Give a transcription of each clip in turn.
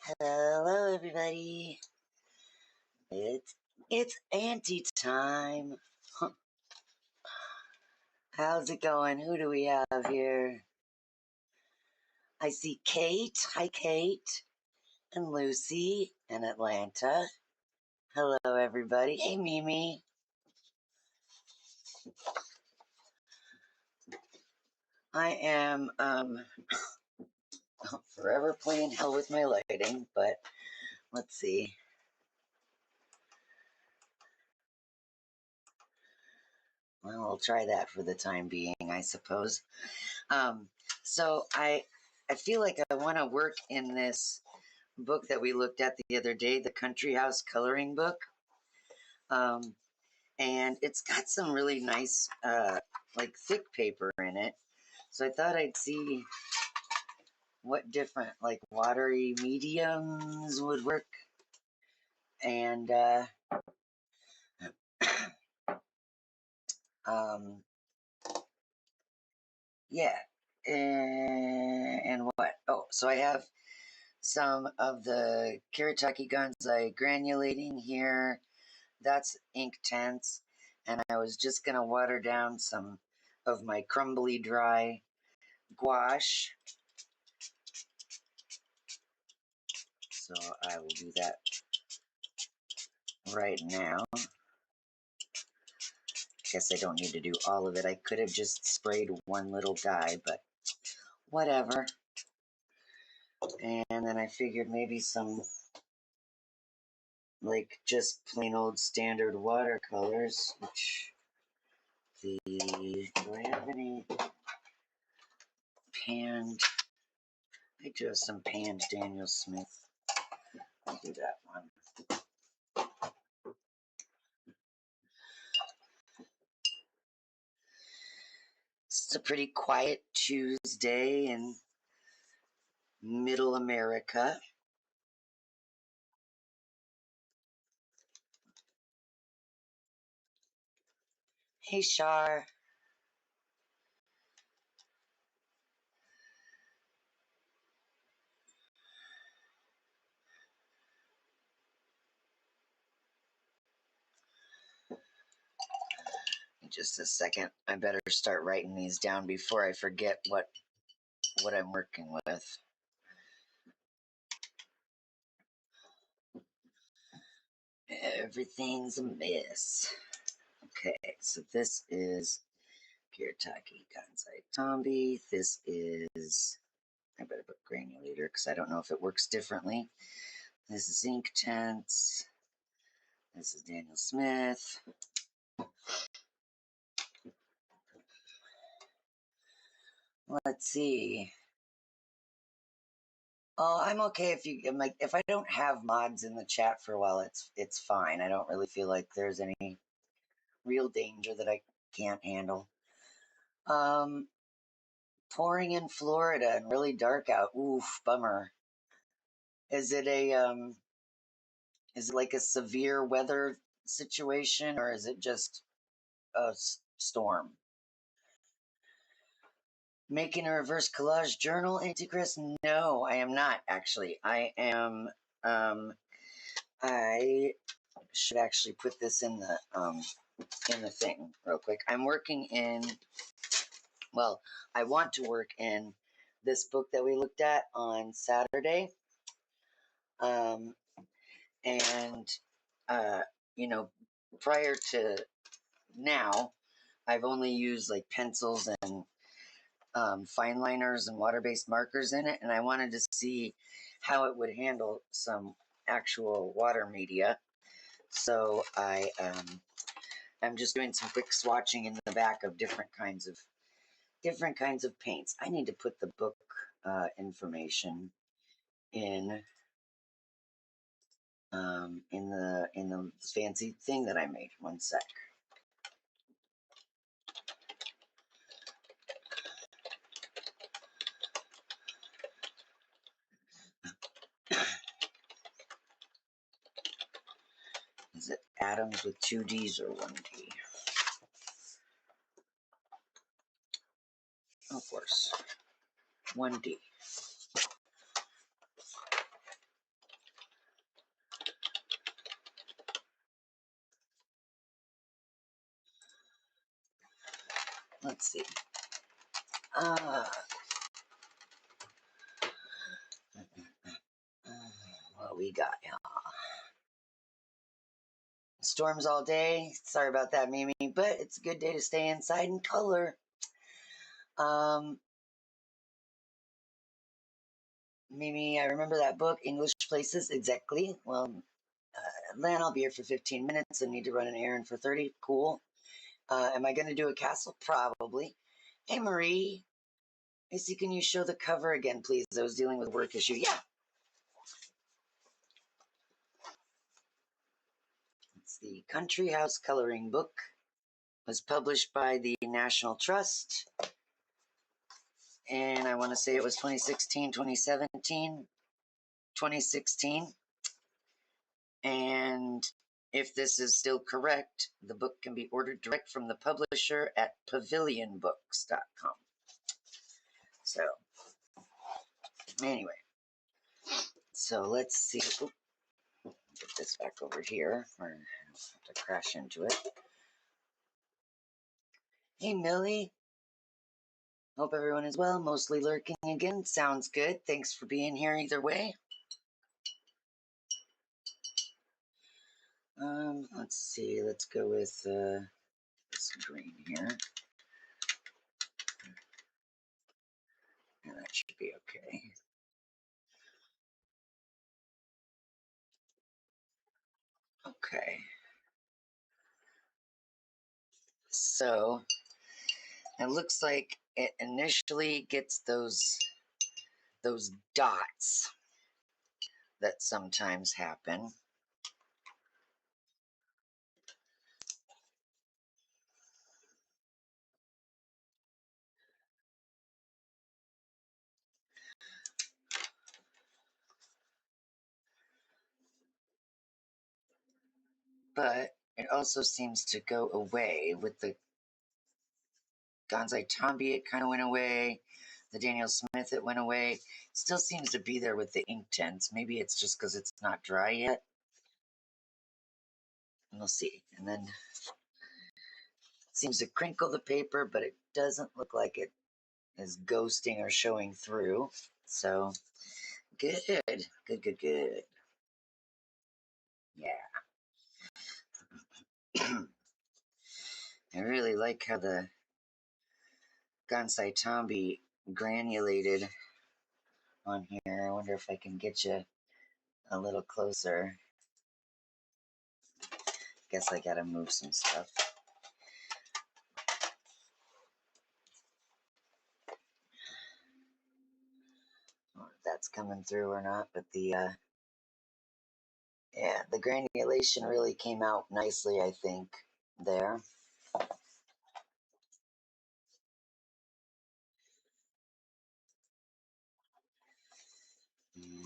Hello, everybody. It's Auntie time. How's it going? Who do we have here? I see Kate. Hi, Kate. And Lucy in Atlanta. Hello, everybody. Hey, Mimi. I am forever playing hell with my lighting, but let's see. Well, I'll try that for the time being, I suppose. So I feel like I want to work in this book that we looked at the other day, the Country House coloring book. And it's got some really nice, like thick paper in it. So I thought I'd see what different, like watery mediums would work. And, yeah. And what? Oh, so I have some of the Kiritaki Gansai granulating here. That's Inktense. And I was just going to water down some of my crumbly dry gouache. So I will do that right now. I guess I don't need to do all of it. I could have just sprayed one little dye, but whatever. And then I figured maybe some, like, just plain old standard watercolors, which do I have any panned? I do have some panned Daniel Smith. I'll do that one. It's a pretty quiet Tuesday in Middle America. Hey, Shar. Just a second. I better start writing these down before I forget what I'm working with. Everything's a mess. Okay, so this is Kiritaki Gansai Tombi. This is, I better put granulator because I don't know if it works differently. This is Inktense. This is Daniel Smith. Let's see. Oh, I'm okay if I don't have mods in the chat for a while, it's fine. I don't really feel like there's any real danger that I can't handle. Pouring in Florida and really dark out. Oof, bummer. Is it like a severe weather situation, or is it just a storm? Making a reverse collage journal, Antichrist? No, I am not actually. I am. I should actually put this in the thing real quick. I'm working in. Well, I want to work in this book that we looked at on Saturday. And prior to now, I've only used like pencils and fine liners and water-based markers in it, and I wanted to see how it would handle some actual water media. So I'm just doing some quick swatching in the back of different kinds of paints. I need to put the book information in the fancy thing that I made. One sec. Is it atoms with 2 Ds or 1 D? Of course, 1 D. let's see. What we got, y'all? Storms all day. Sorry about that, Mimi, but it's a good day to stay inside and color. Mimi, I remember that book, English Places, exactly. Well, Atlanta, I'll be here for 15 minutes and need to run an errand for 30. Cool. Am I going to do a castle? Probably. Hey, Marie. Missy, can you show the cover again, please? I was dealing with a work issue. Yeah. It's the Country House Coloring Book. It was published by the National Trust. And I want to say it was 2016, 2017, 2016. And if this is still correct, the book can be ordered direct from the publisher at pavilionbooks.com. So, anyway. So let's see. Oop, get this back over here, or I don't have to crash into it. Hey, Millie. Hope everyone is well. Mostly lurking again. Sounds good. Thanks for being here either way. Let's see. Let's go with this green here. And that should be okay. Okay. So it looks like it initially gets those dots that sometimes happen. But it also seems to go away with the Gonzai Tombi. It kind of went away. The Daniel Smith, it went away. Still seems to be there with the ink tints. Maybe it's just because it's not dry yet. We'll see. And then it seems to crinkle the paper, but it doesn't look like it is ghosting or showing through. So good. Good. Yeah. I really like how the Gansai Tombi granulated on here. I wonder if I can get you a little closer. Guess I gotta move some stuff. I don't know if that's coming through or not, but the the granulation really came out nicely, I think, there.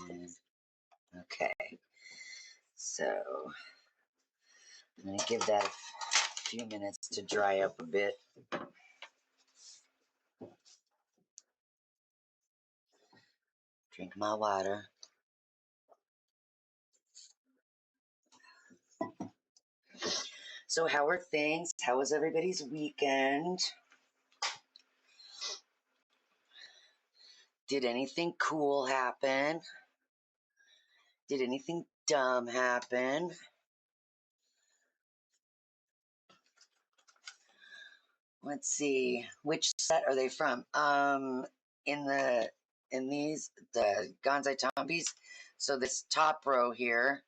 And, okay, so I'm going to give that a few minutes to dry up a bit. Drink my water. So how are things? How was everybody's weekend? Did anything cool happen? Did anything dumb happen? Let's see. Which set are they from? In these the Gonzai Tombis. So this top row here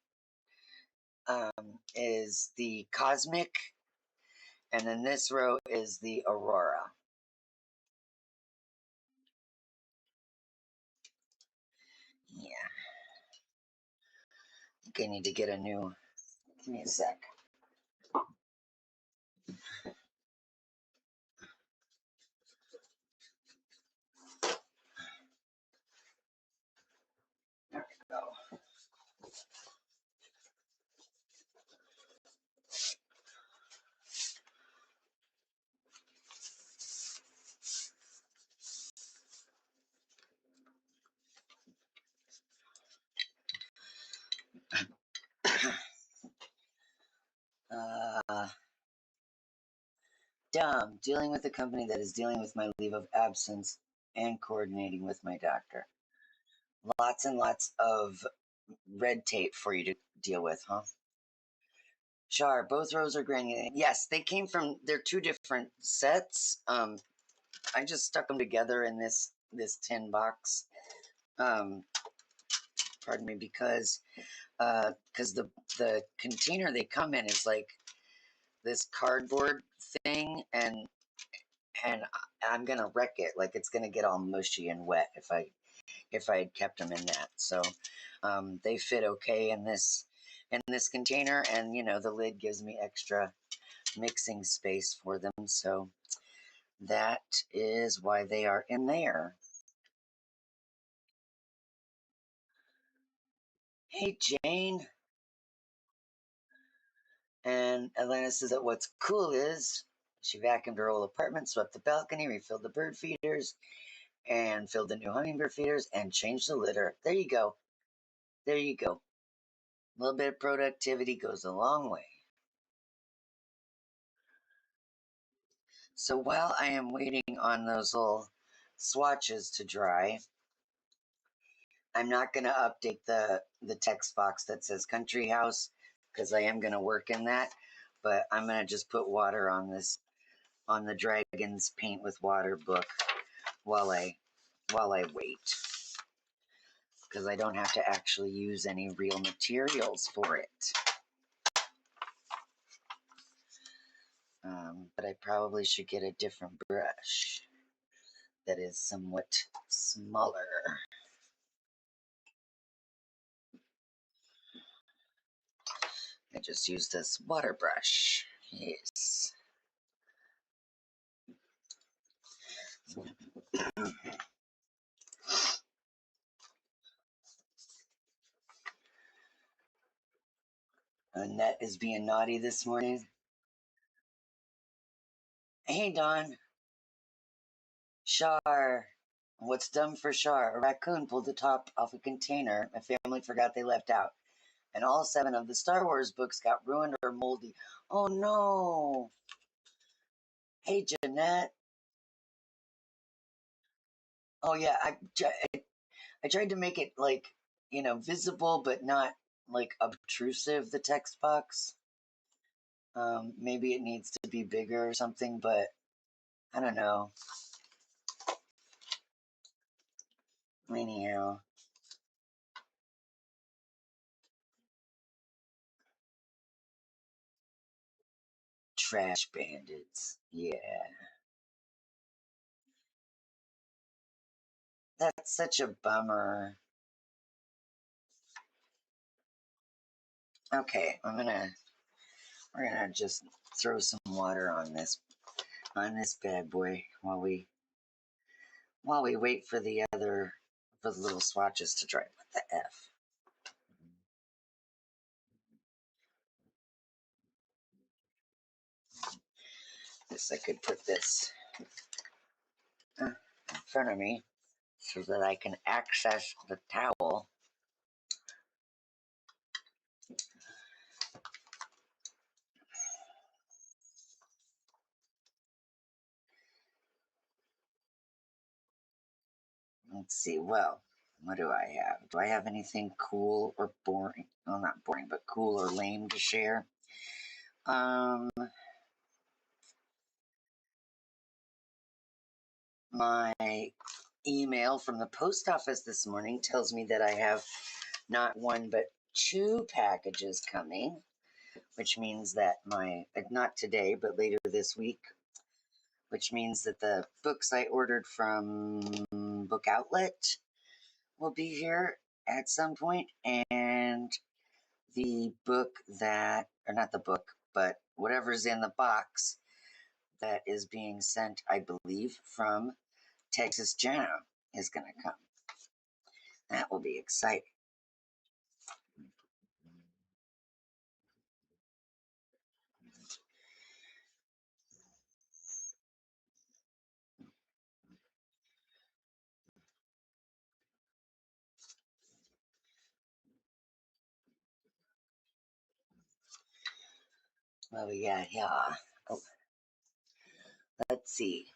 is the Cosmic, and then this row is the Aurora. Yeah. I think I need to get a new. Give me a sec. There we go. Dumb. Dealing with a company that is dealing with my leave of absence and coordinating with my doctor. Lots and lots of red tape for you to deal with, huh? Char, both rows are granulated. Yes, they came from, they're two different sets. I just stuck them together in this tin box. Pardon me, because the container they come in is like this cardboard thing, and I'm gonna wreck it. Like it's gonna get all mushy and wet if I had kept them in that. So they fit okay in this container, and the lid gives me extra mixing space for them. So that is why they are in there. Hey, Jane. And Atlanta says that what's cool is she vacuumed her old apartment, swept the balcony, refilled the bird feeders, and filled the new hummingbird feeders, and changed the litter. There you go. There you go. A little bit of productivity goes a long way. So while I am waiting on those little swatches to dry, I'm not going to update the text box that says country house because I am going to work in that, but I'm going to just put water on the Dragons Paint with Water book while I wait, because I don't have to actually use any real materials for it. But I probably should get a different brush that is somewhat smaller. I just use this water brush. Yes. Annette is being naughty this morning. Hey, Dawn. Char. What's dumb for Char? A raccoon pulled the top off a container my family forgot they left out, and all 7 of the Star Wars books got ruined or moldy. Oh no. Hey, Jeanette. Oh yeah, I tried to make it like, visible but not like obtrusive, the text box. Maybe it needs to be bigger or something, but I don't know. Anyhow. Trash bandits. Yeah. That's such a bummer. Okay, we're gonna just throw some water on this bad boy while we wait for the little swatches to dry. What the F? Guess I could put this in front of me so that I can access the towel. Let's see. Well, what do I have? Do I have anything cool or boring? Well, not boring, but cool or lame to share? My email from the post office this morning tells me that I have not 1 but 2 packages coming, which means that not today, but later this week, which means that the books I ordered from Book Outlet will be here at some point, and the book or not the book, but whatever's in the box that is being sent, I believe, from Texas Jana is going to come. That will be exciting. Well, we got here. Oh, Let's see.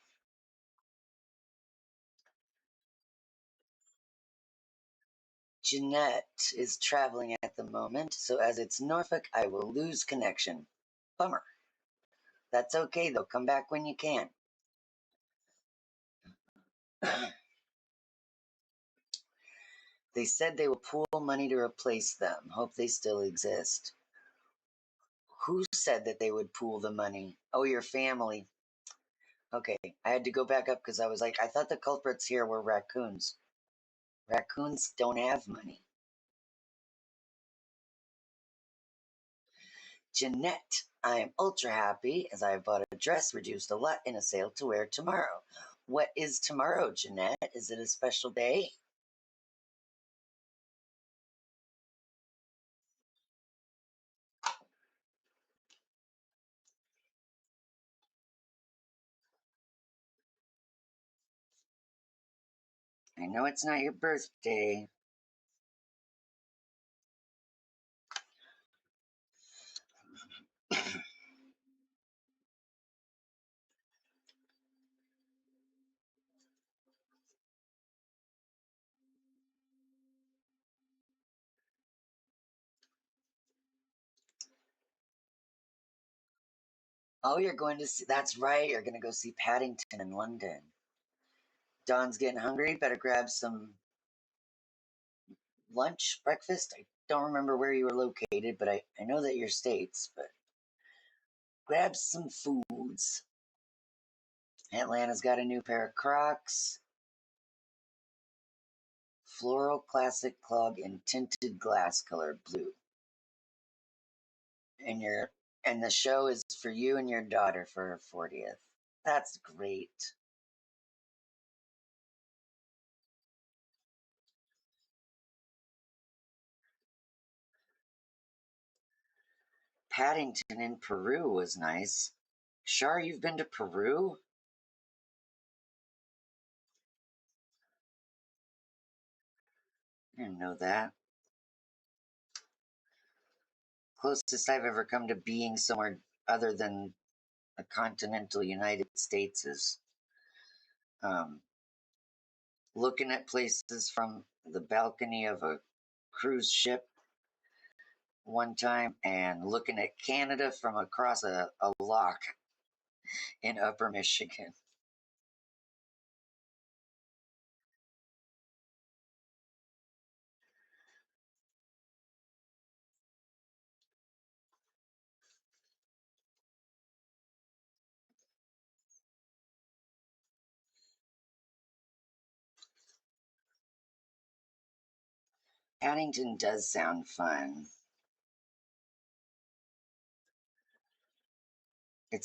Jeanette is traveling at the moment, so as it's Norfolk, I will lose connection. Bummer. That's okay, though. Come back when you can. They said they will pool money to replace them. Hope they still exist. Who said that they would pool the money? Oh, your family. Okay, I had to go back up because I was like, I thought the culprits here were raccoons. Raccoons don't have money. Jeanette, I am ultra happy as I have bought a dress reduced a lot in a sale to wear tomorrow. What is tomorrow, Jeanette? Is it a special day? I know it's not your birthday. Oh, you're going to see, that's right, you're going to go see Paddington in London. Dawn's getting hungry, better grab some lunch, breakfast. I don't remember where you were located, but I know that you're states, but grab some foods. Atlanta's got a new pair of Crocs. Floral classic clog in tinted glass color blue. And the show is for you and your daughter for her 40th. That's great. Paddington in Peru was nice. Shar, you've been to Peru? I didn't know that. Closest I've ever come to being somewhere other than the continental United States is um, looking at places from the balcony of a cruise ship one time and looking at Canada from across a lock in Upper Michigan. Paddington does sound fun.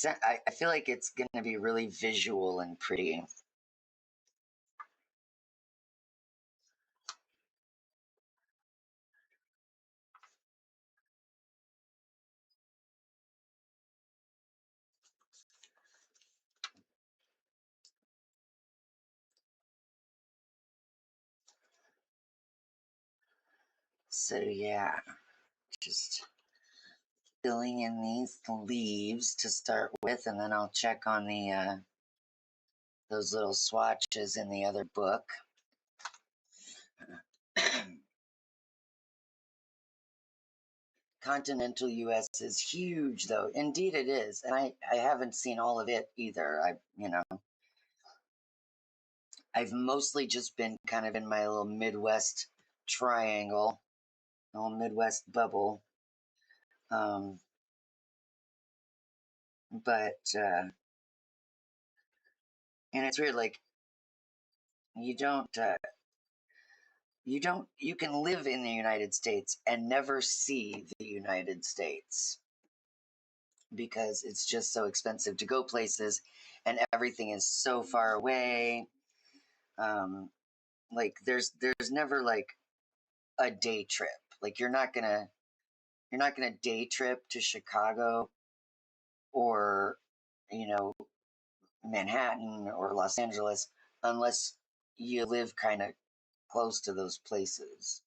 I feel like it's going to be really visual and pretty. So yeah, just filling in these leaves to start with, and then I'll check on the those little swatches in the other book. Continental US is huge, though. Indeed, it is, and I haven't seen all of it either. I've mostly just been kind of in my little Midwest triangle, little Midwest bubble. Um, but and it's weird, like you don't you can live in the United States and never see the United States because it's just so expensive to go places and everything is so far away. Um, like there's never like a day trip. Like you're not gonna day trip to Chicago or you know Manhattan or Los Angeles unless you live kind of close to those places.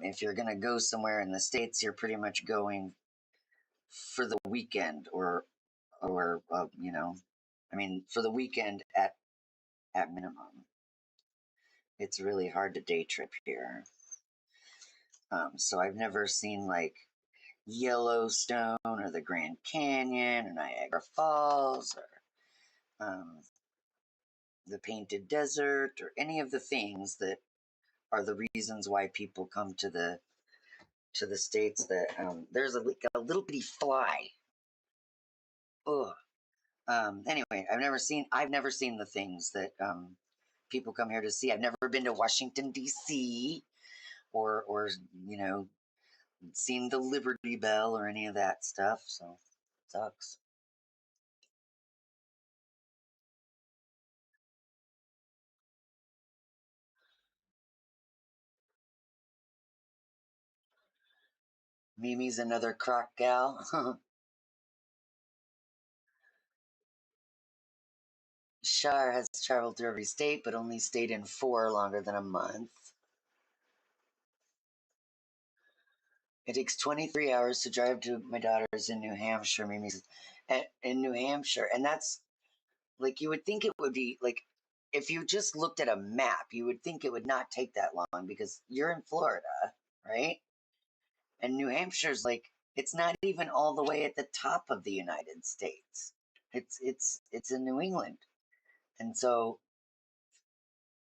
If you're going to go somewhere in the States, you're pretty much going for the weekend or or you know, I mean, for the weekend at minimum. It's really hard to day trip here. So I've never seen like Yellowstone or the Grand Canyon or Niagara Falls or the Painted Desert or any of the things that are the reasons why people come to the states. That there's like a little bitty fly. Ugh. Anyway, I've never seen the things that people come here to see. I've never been to Washington D.C. or you know, seen the Liberty Bell or any of that stuff. So sucks. Mimi's another croc gal. Shar has traveled through every state, but only stayed in 4 longer than a month. It takes 23 hours to drive to my daughter's in New Hampshire. Mimi says, in New Hampshire. And that's like, you would think it would be like, if you just looked at a map, you would think it would not take that long because you're in Florida, right? And New Hampshire's like, it's not even all the way at the top of the United States. It's in New England. And so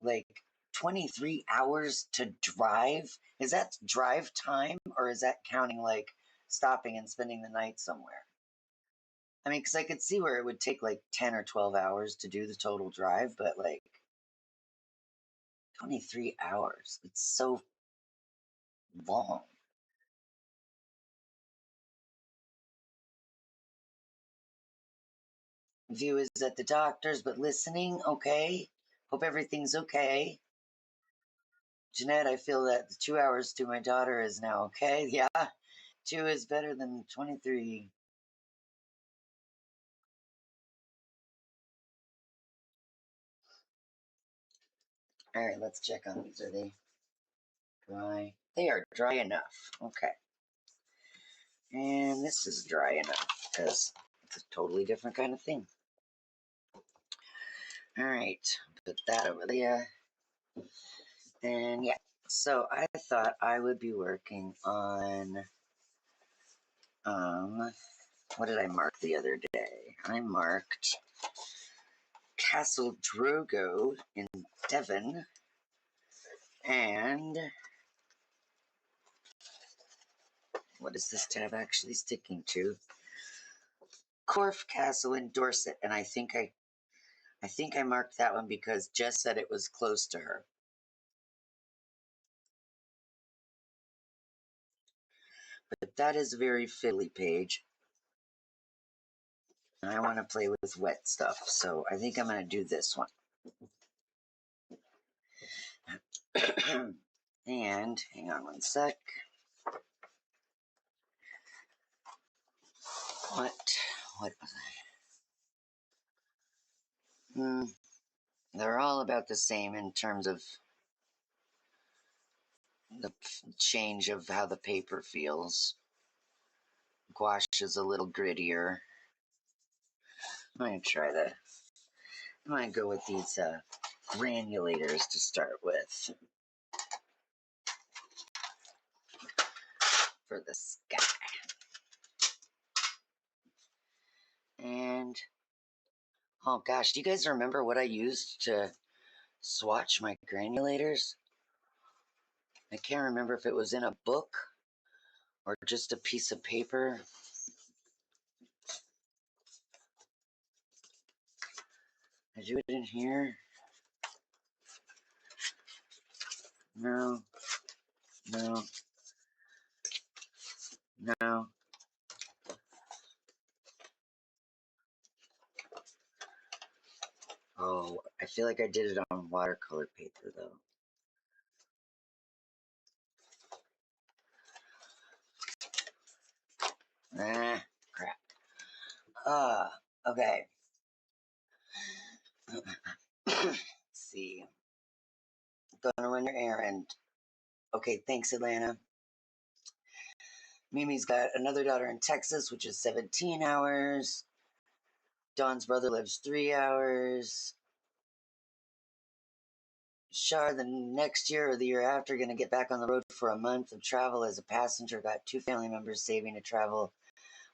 like 23 hours to drive, is that drive time or is that counting like stopping and spending the night somewhere? I mean, because I could see where it would take like 10 or 12 hours to do the total drive, but like 23 hours, it's so long. View is at the doctor's, but listening, okay. Hope everything's okay. Jeanette, I feel that the 2 hours to my daughter is now okay. Yeah, 2 is better than 23. All right, let's check on these. Are they dry? They are dry enough. Okay. And this is dry enough because it's a totally different kind of thing. All right, put that over there. And yeah, so I thought I would be working on, what did I mark the other day? I marked Castle Drogo in Devon and what is this tab actually sticking to? Corfe Castle in Dorset, and I think I marked that one because Jess said it was close to her. But that is a very fiddly page. And I want to play with wet stuff, so I think I'm going to do this one. And hang on one sec. What was I? They're all about the same in terms of the change of how the paper feels. Gouache is a little grittier. I'm going to try that. I'm going to go with these granulators to start with for the sky. And, oh gosh, do you guys remember what I used to swatch my granulators? I can't remember if it was in a book or just a piece of paper. I do it in here. No, no, no. Oh, I feel like I did it on watercolor paper though. Ah, crap. Okay. Let's see. Gonna run your errand. Okay, thanks, Atlanta. Mimi's got another daughter in Texas, which is 17 hours. Dawn's brother lives 3 hours. Shar, the next year or the year after, going to get back on the road for a month of travel as a passenger. Got 2 family members saving to travel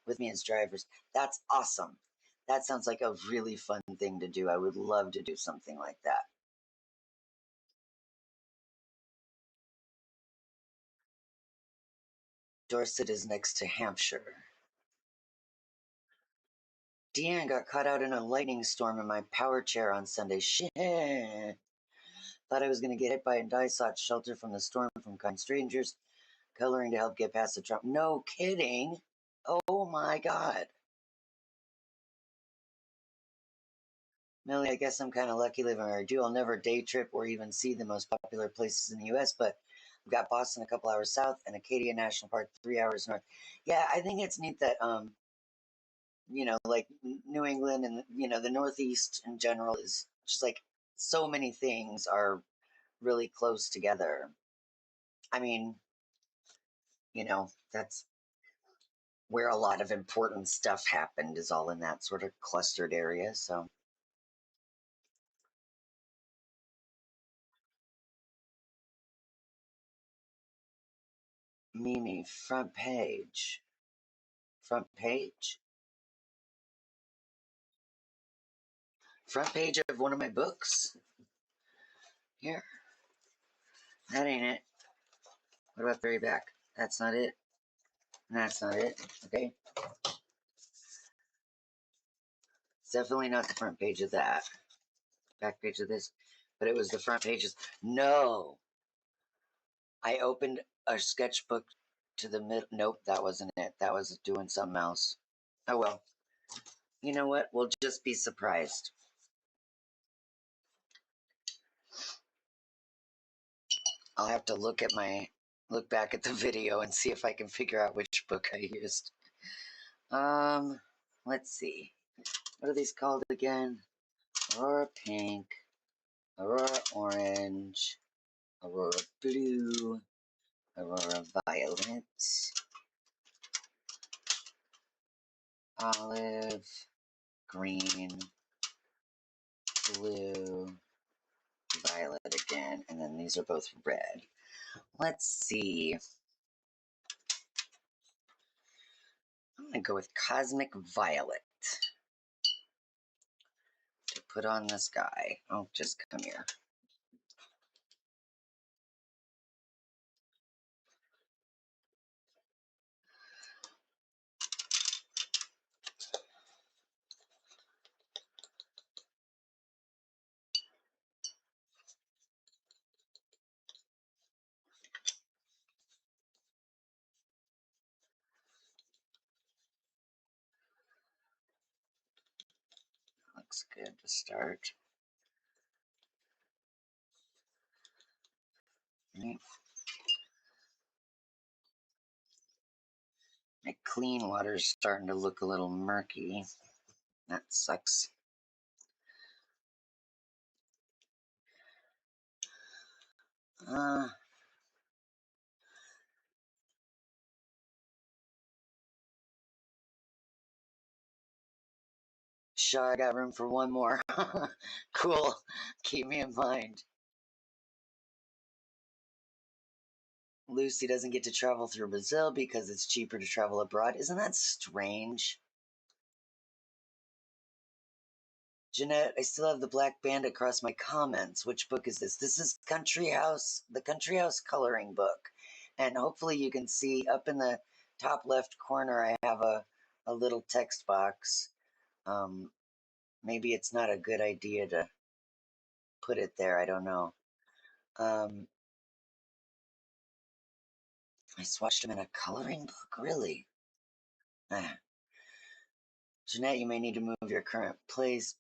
with me as drivers. That's awesome. That sounds like a really fun thing to do. I would love to do something like that. Dorset is next to Hampshire. Deanne got caught out in a lightning storm in my power chair on Sunday. Shit. Thought I was going to get hit by and die. Sought shelter from the storm from kind strangers. Coloring to help get past the Trump. No kidding. Oh my God. Millie, I guess I'm kind of lucky living where I do. I'll never day trip or even see the most popular places in the U.S., but I've got Boston a couple hours south and Acadia National Park 3 hours north. Yeah, I think it's neat that, like New England and, the Northeast in general is just like so many things are really close together. I mean, that's where a lot of important stuff happened, is all in that sort of clustered area. So, Mimi, front page. Front page? Front page of one of my books? Here. That ain't it. What about the very back? That's not it. That's not it. Okay. It's definitely not the front page of that. Back page of this. But it was the front pages. No! I opened a sketchbook to the middle. Nope, that wasn't it. That was doing something else. Oh well. You know what? We'll just be surprised. I'll have to look back at the video and see if I can figure out which book I used. Let's see. What are these called again? Aurora Pink, Aurora Orange, Aurora Blue, Aurora Violet, Olive, Green, Blue, Violet again, and then these are both red. Let's see. I'm going to go with Cosmic Violet to put on this guy. Oh, just come here. Looks good to start. Right. My clean water's starting to look a little murky. That sucks. Sure, I got room for one more. Cool. Keep me in mind. Lucy doesn't get to travel through Brazil because it's cheaper to travel abroad. Isn't that strange? Jeanette, I still have the black band across my comments. Which book is this? This is the Country House coloring book. And hopefully you can see up in the top left corner, I have a little text box. Maybe it's not a good idea to put it there. I don't know. I swatched them in a coloring book? Really? Ah. Jeanette, you may need to move to current place.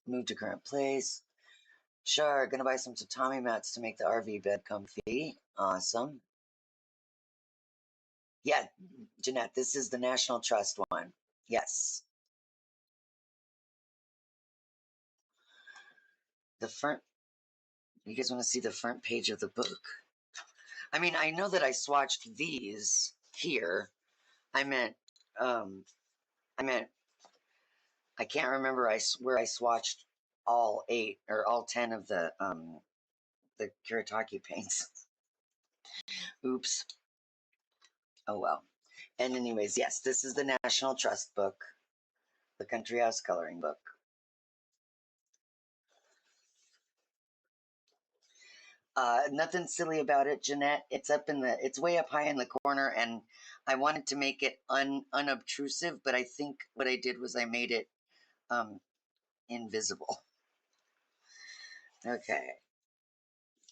Sure, gonna buy some tatami mats to make the RV bed comfy. Awesome. Yeah, Jeanette, this is the National Trust one. Yes. The front, you guys want to see the front page of the book? I mean, I know that I swatched these here. I meant I can't remember where I swatched all 8 or all 10 of the Kuretake paints. Oops. Oh well. And anyways, yes, this is the National Trust book, the Country House coloring book. Nothing silly about it, Jeanette. It's way up high in the corner, and I wanted to make it unobtrusive, but I think what I did was I made it invisible. Okay,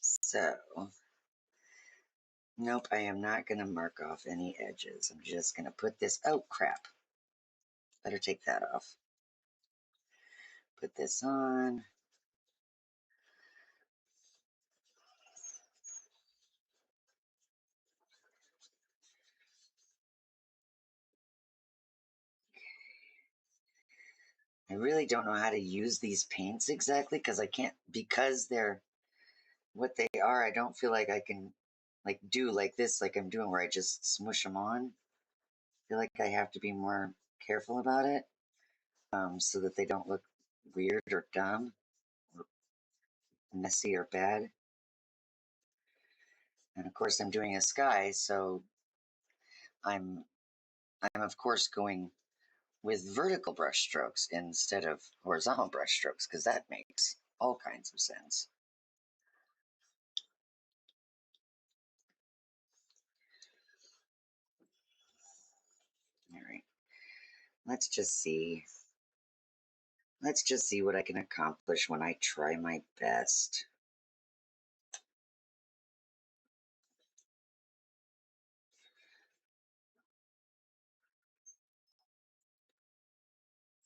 so nope, I am not going to mark off any edges. I'm just going to put this. Oh crap! Better take that off. Put this on. I really don't know how to use these paints exactly because they're what they are. I don't feel like I can like do like this, like I'm doing where I just smush them on. I feel like I have to be more careful about it, so that they don't look weird or dumb or messy or bad. And of course I'm doing a sky, so I'm of course going with vertical brush strokes instead of horizontal brush strokes, because that makes all kinds of sense. All right, let's just see. Let's just see what I can accomplish when I try my best.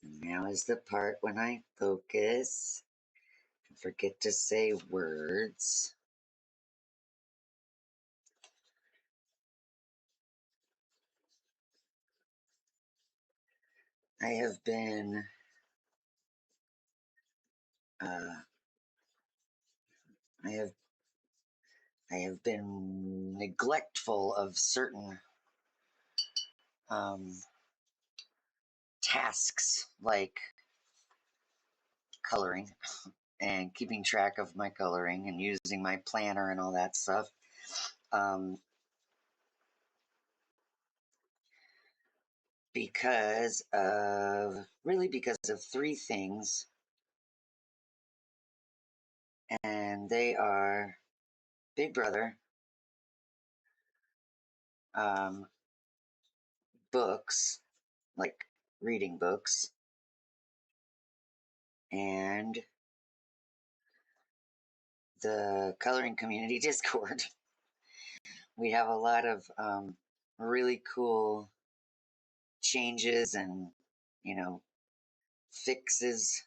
And now is the part when I focus and forget to say words. I have been I have been neglectful of certain tasks like coloring and keeping track of my coloring and using my planner and all that stuff. Because of 3 things, and they are Big Brother, books, like reading books, and the coloring community Discord. We have a lot of really cool changes and, fixes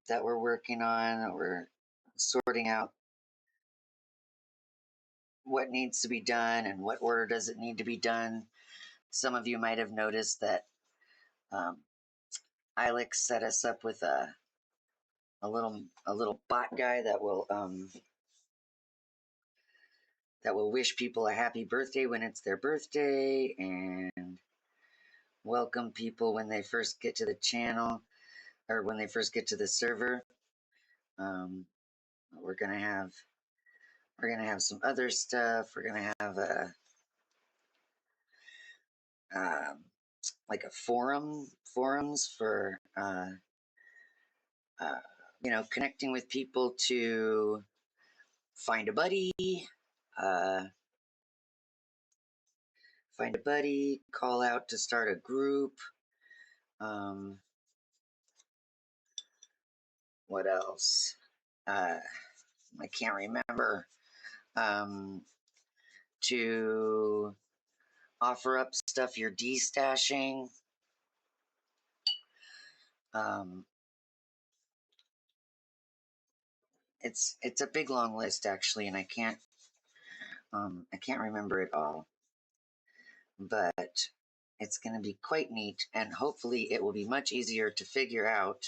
that we're working on. That we're sorting out what needs to be done and what order does it need to be done. Some of you might have noticed that Alex set us up with a little bot guy that will wish people a happy birthday when it's their birthday and welcome people when they first get to the channel or when they first get to the server. We're gonna have some other stuff. We're gonna have um, like a forums for connecting with people to find a buddy, uh, call out to start a group. What else? I can't remember. To offer up stuff you're destashing. It's a big long list actually, and I can't remember it all. But it's going to be quite neat, and hopefully it will be much easier to figure out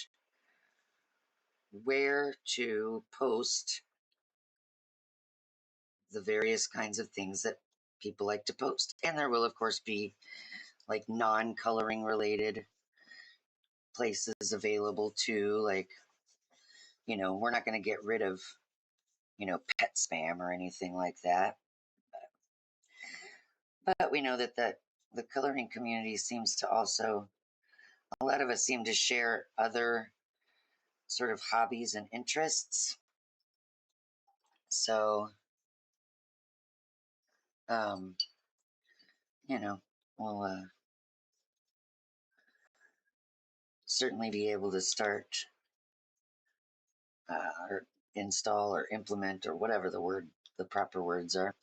where to post the various kinds of things that people like to post. And there will, of course, be like non-coloring related places available too. Like, we're not going to get rid of, pet spam or anything like that. But we know that the coloring community seems to also, a lot of us seem to share other sort of hobbies and interests. So, um, we'll certainly be able to start or install or implement or whatever the proper words are.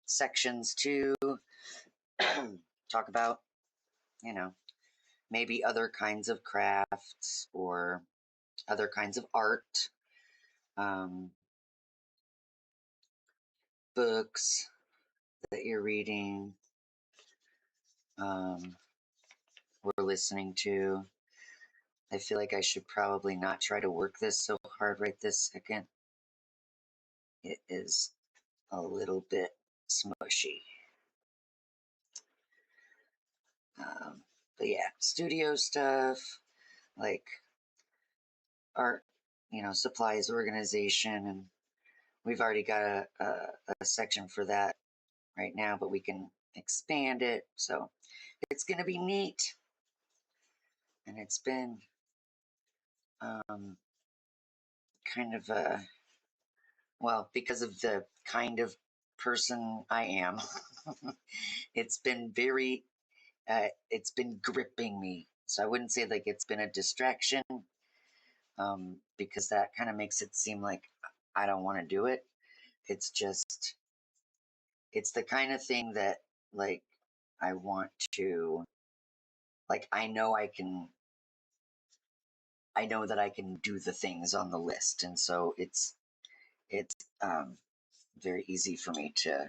Sections to talk about, maybe other kinds of crafts or other kinds of art, books that you're reading, we're listening to. I feel like I should probably not try to work this so hard right this second. It is a little bit smushy. But yeah, studio stuff, like art, supplies organization, and we've already got a section for that right now, but we can expand it. So it's going to be neat. And it's been kind of because of the kind of person I am, it's been it's been gripping me. So I wouldn't say like it's been a distraction, because that kind of makes it seem like I don't want to do it. It's just, it's the kind of thing that, like, I want to, like, I know that I can do the things on the list. And so it's very easy for me to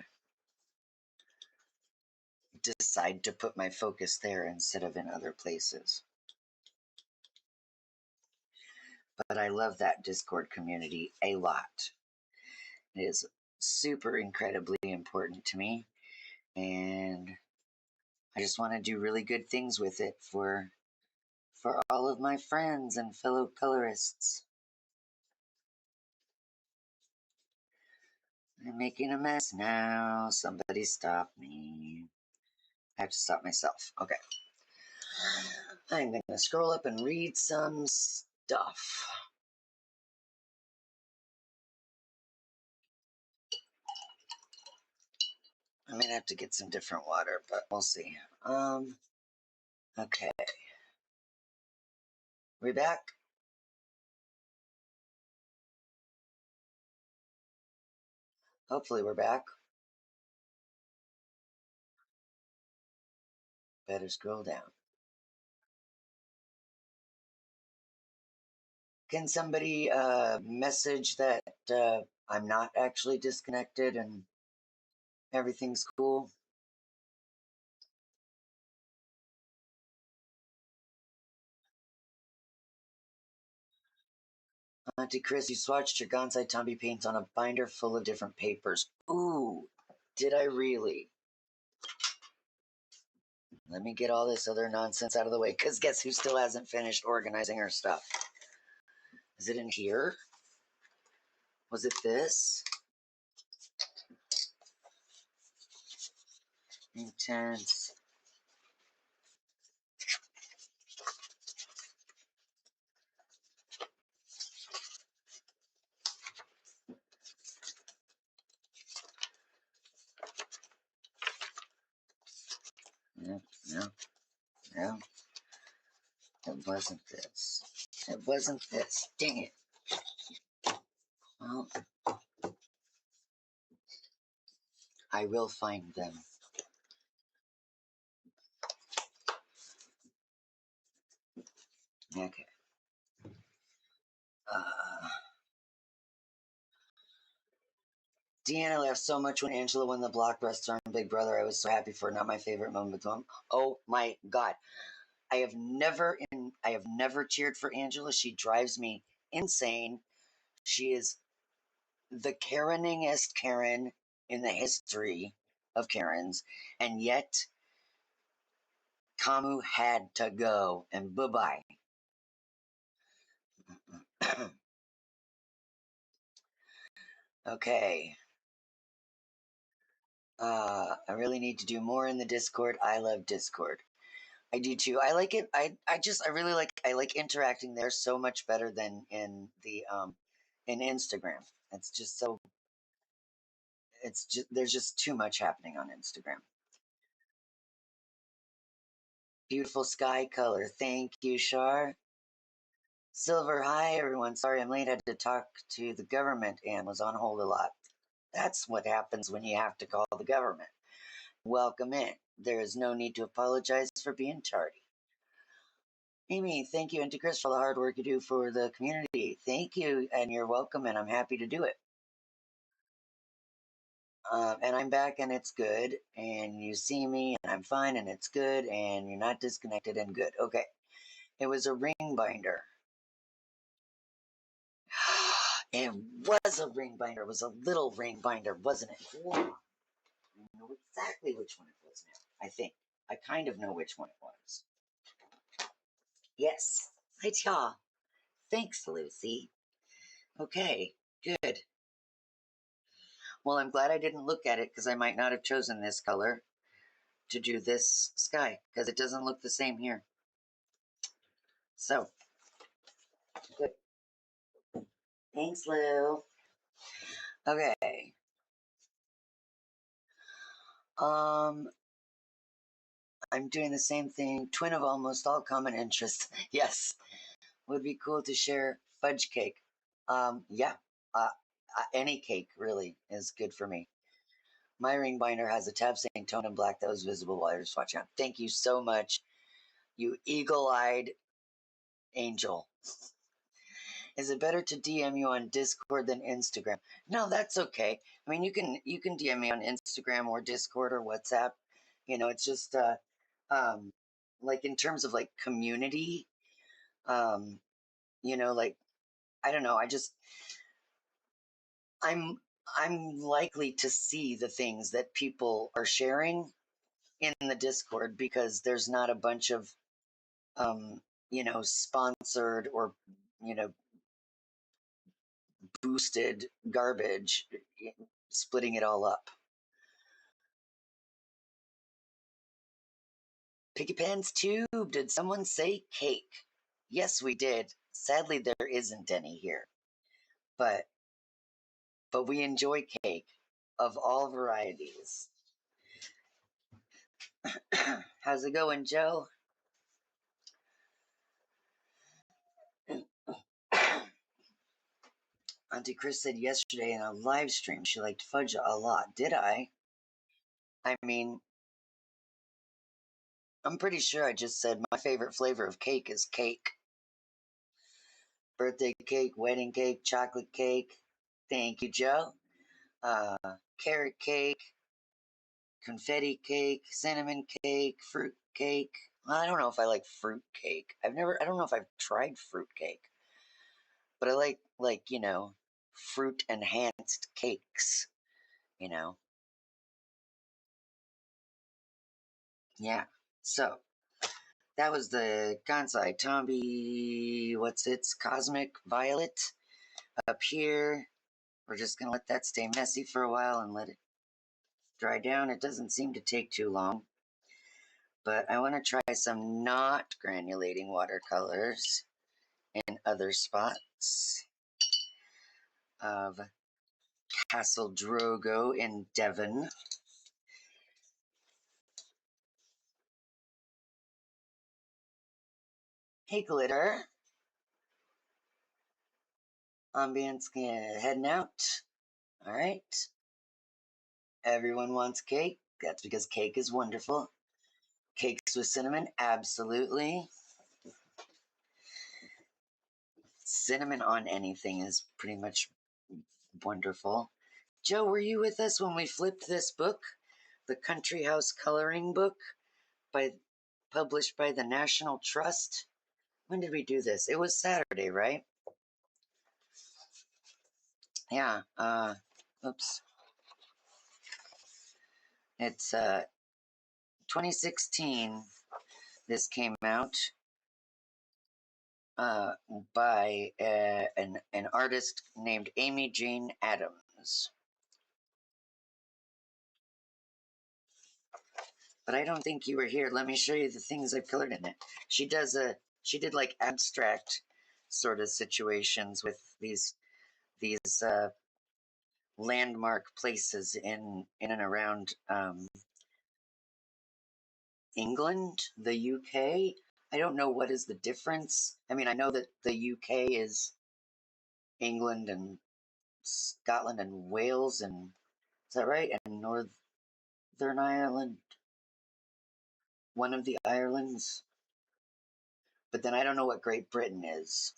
decide to put my focus there instead of in other places. But I love that Discord community a lot. It is super incredibly important to me, and I just want to do really good things with it for all of my friends and fellow colorists. I'm making a mess now. Somebody stop me. I have to stop myself. Okay. I'm going to scroll up and read some stuff. I might have to get some different water, but we'll see. Okay. We back? Hopefully we're back. Better scroll down. Can somebody message that I'm not actually disconnected and everything's cool? Auntie Chris, you swatched your Gansai Tambi paints on a binder full of different papers. Ooh, did I really? Let me get all this other nonsense out of the way, because guess who still hasn't finished organizing her stuff? Is it in here? Was it this? Intense. No, no, no. It wasn't this. It wasn't this. Dang it. Well, I will find them. Okay. Deanna laughed so much when Angela won the Blockbuster on Big Brother. I was so happy for her. Not my favorite moment. Oh my God. I have never cheered for Angela. She drives me insane. She is the Kareningest Karen in the history of Karens. And yet, Kamu had to go, and bye-bye. Okay. I really need to do more in the Discord. I love Discord. I do too. I like it. I really like interacting there so much better than in the in Instagram. It's just so there's just too much happening on Instagram. Beautiful sky color. Thank you, Shar. Silver, hi everyone. Sorry I'm late. I had to talk to the government and was on hold a lot. That's what happens when you have to call the government. Welcome in. There is no need to apologize for being tardy. Amy, thank you, and to Chris for all the hard work you do for the community. Thank you, and you're welcome, and I'm happy to do it. And I'm back, and it's good, and you see me, and I'm fine, and it's good, and you're not disconnected, and good. Okay. It was a ring binder. It was a ring binder. It was a little ring binder, wasn't it? Whoa. I know exactly which one it was now, I think. I kind of know which one it was. Yes. Hi, y'all. Thanks, Lucy. Okay, good. Well, I'm glad I didn't look at it because I might not have chosen this color to do this sky because it doesn't look the same here. So, good. Thanks, Lou. Okay. I'm doing the same thing. Twin of almost all common interests. Yes. Would be cool to share fudge cake. Yeah. Any cake really is good for me. My ring binder has a tab saying tone in black that was visible while I was watching. Thank you so much, you eagle-eyed angel. Is it better to DM you on Discord than Instagram? No, that's okay. I mean, you can DM me on Instagram or Discord or WhatsApp. You know, it's just like in terms of like community, you know, like I don't know. I'm I'm likely to see the things that people are sharing in the Discord because there's not a bunch of um, you know, sponsored or you know, boosted garbage splitting it all up. Piggy Pants Tube, did someone say cake? Yes, we did. Sadly, there isn't any here. But we enjoy cake of all varieties. How's it going, Joe? Auntie Chris said yesterday in a live stream she liked fudge a lot. Did I? I mean, I'm pretty sure I just said my favorite flavor of cake is cake. Birthday cake, wedding cake, chocolate cake. Thank you, Joe. Uh, Carrot cake, confetti cake, cinnamon cake, fruit cake. I don't know if I like fruit cake. I don't know if I've tried fruit cake, but I like, you know, fruit enhanced cakes, you know. Yeah. So, that was the Kansai Tombi, what's its Cosmic Violet up here. We're just going to let that stay messy for a while and let it dry down. It doesn't seem to take too long. But I want to try some not granulating watercolors in other spots of Castle Drogo in Devon. Hey, Glitter. Ambience heading out. All right. Everyone wants cake. That's because cake is wonderful. Cakes with cinnamon, absolutely. Cinnamon on anything is pretty much wonderful. Joe, were you with us when we flipped this book? The Country House Coloring Book published by the National Trust? When did we do this? It was Saturday, right? Yeah. Oops. It's 2016. This came out by an artist named Amy Jane Addams. But I don't think you were here. Let me show you the things I've colored in it. She did like abstract sort of situations with these landmark places in and around England, the UK. I don't know what is the difference. I mean, I know that the UK is England and Scotland and Wales, and is that right? And Northern Ireland, one of the Irelands. But then I don't know what Great Britain is.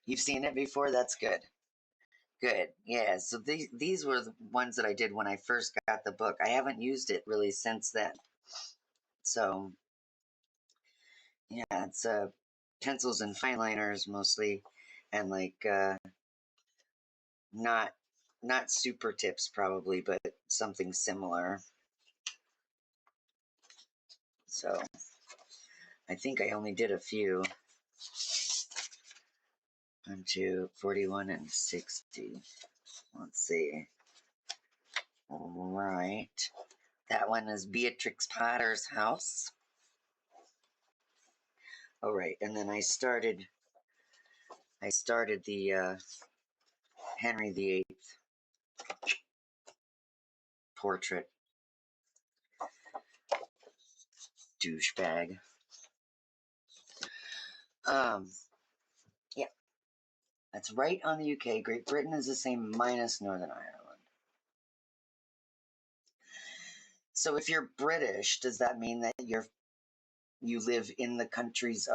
You've seen it before? That's good. Good. Yeah. So these were the ones that I did when I first got the book. I haven't used it really since then. So yeah, it's pencils and fine liners mostly, and like not super tips probably, but something similar. So I think I only did a few. 1, 2, 41 and 60. Let's see. All right. That one is Beatrix Potter's house. All right, and then I started the Henry VIII portrait. Douchebag. Yeah, that's right on the UK. Great Britain is the same minus Northern Ireland. So if you're British, does that mean that you live in the countries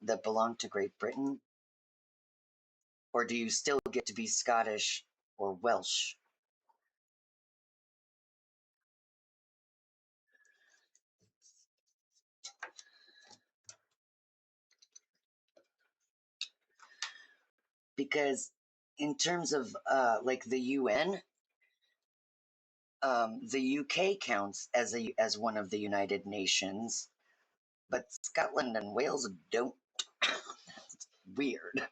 that belong to Great Britain? Or do you still get to be Scottish or Welsh? Because in terms of like the UN, the UK counts as one of the United Nations, but Scotland and Wales don't. That's weird.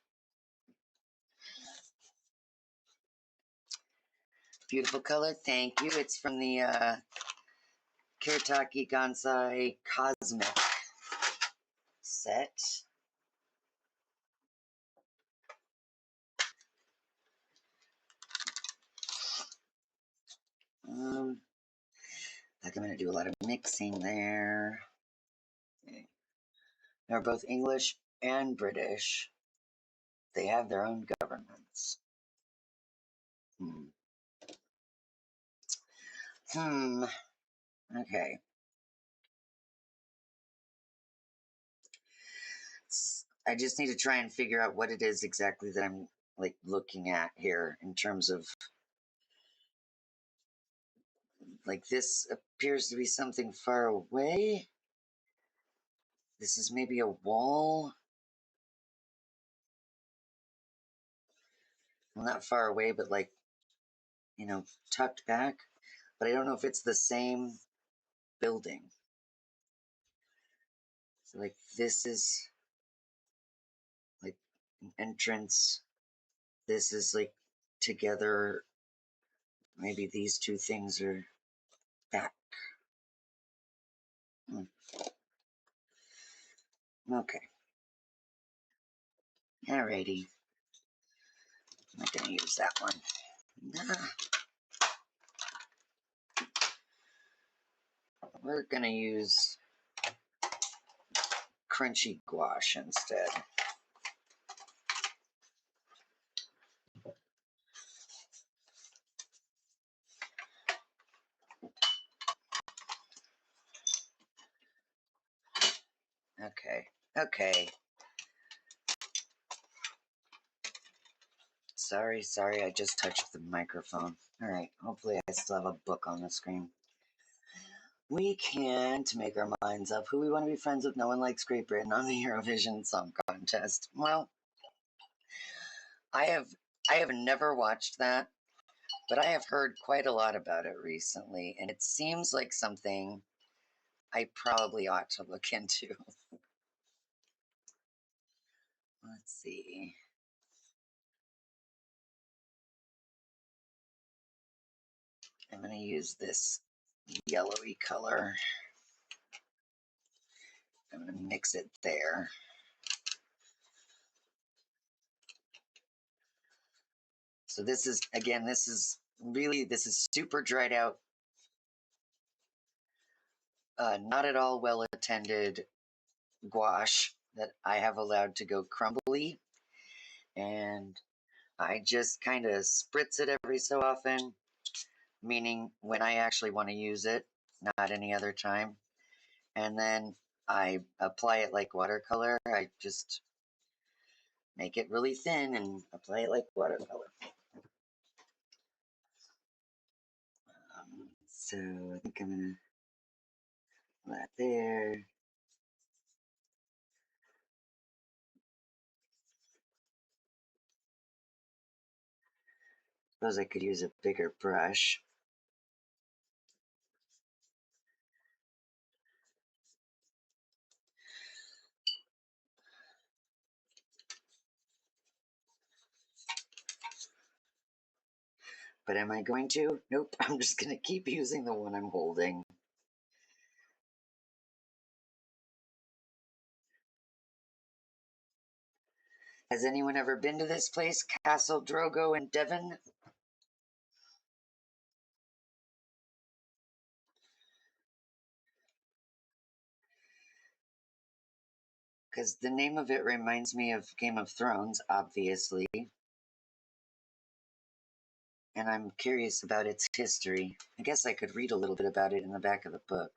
Beautiful color, thank you. It's from the Kiritaki Gansai Cosmic set. Like I'm going to do a lot of mixing there. Okay. They're both English and British. They have their own governments. Okay. I just need to try and figure out what it is exactly that I'm like looking at here in terms of like this appears to be something far away. This is maybe a wall. Well, not far away, but like, tucked back. But I don't know if it's the same building. So like this is like an entrance. This is like together. Maybe these two things are back. Okay. Alrighty. I'm not going to use that one. We're going to use crunchy gouache instead. Okay. Sorry, I just touched the microphone. Alright, hopefully I still have a book on the screen. We can't make our minds up who we want to be friends with. No one likes Great Britain on the Eurovision Song Contest. Well, I have never watched that, but I have heard quite a lot about it recently, and it seems like something I probably ought to look into. Let's see. I'm going to use this yellowy color. I'm going to mix it there. So this is, again, this is super dried out, not at all well attended gouache that I have allowed to go crumbly. And I just kind of spritz it every so often, meaning when I actually want to use it, not any other time. And then I apply it like watercolor. I just make it really thin and apply it like watercolor. So I think I'm going to put that there. Suppose I could use a bigger brush. But am I going to? Nope, I'm just going to keep using the one I'm holding. Has anyone ever been to this place, Castle Drogo in Devon? Because the name of it reminds me of Game of Thrones, obviously. And I'm curious about its history. I guess I could read a little bit about it in the back of the book.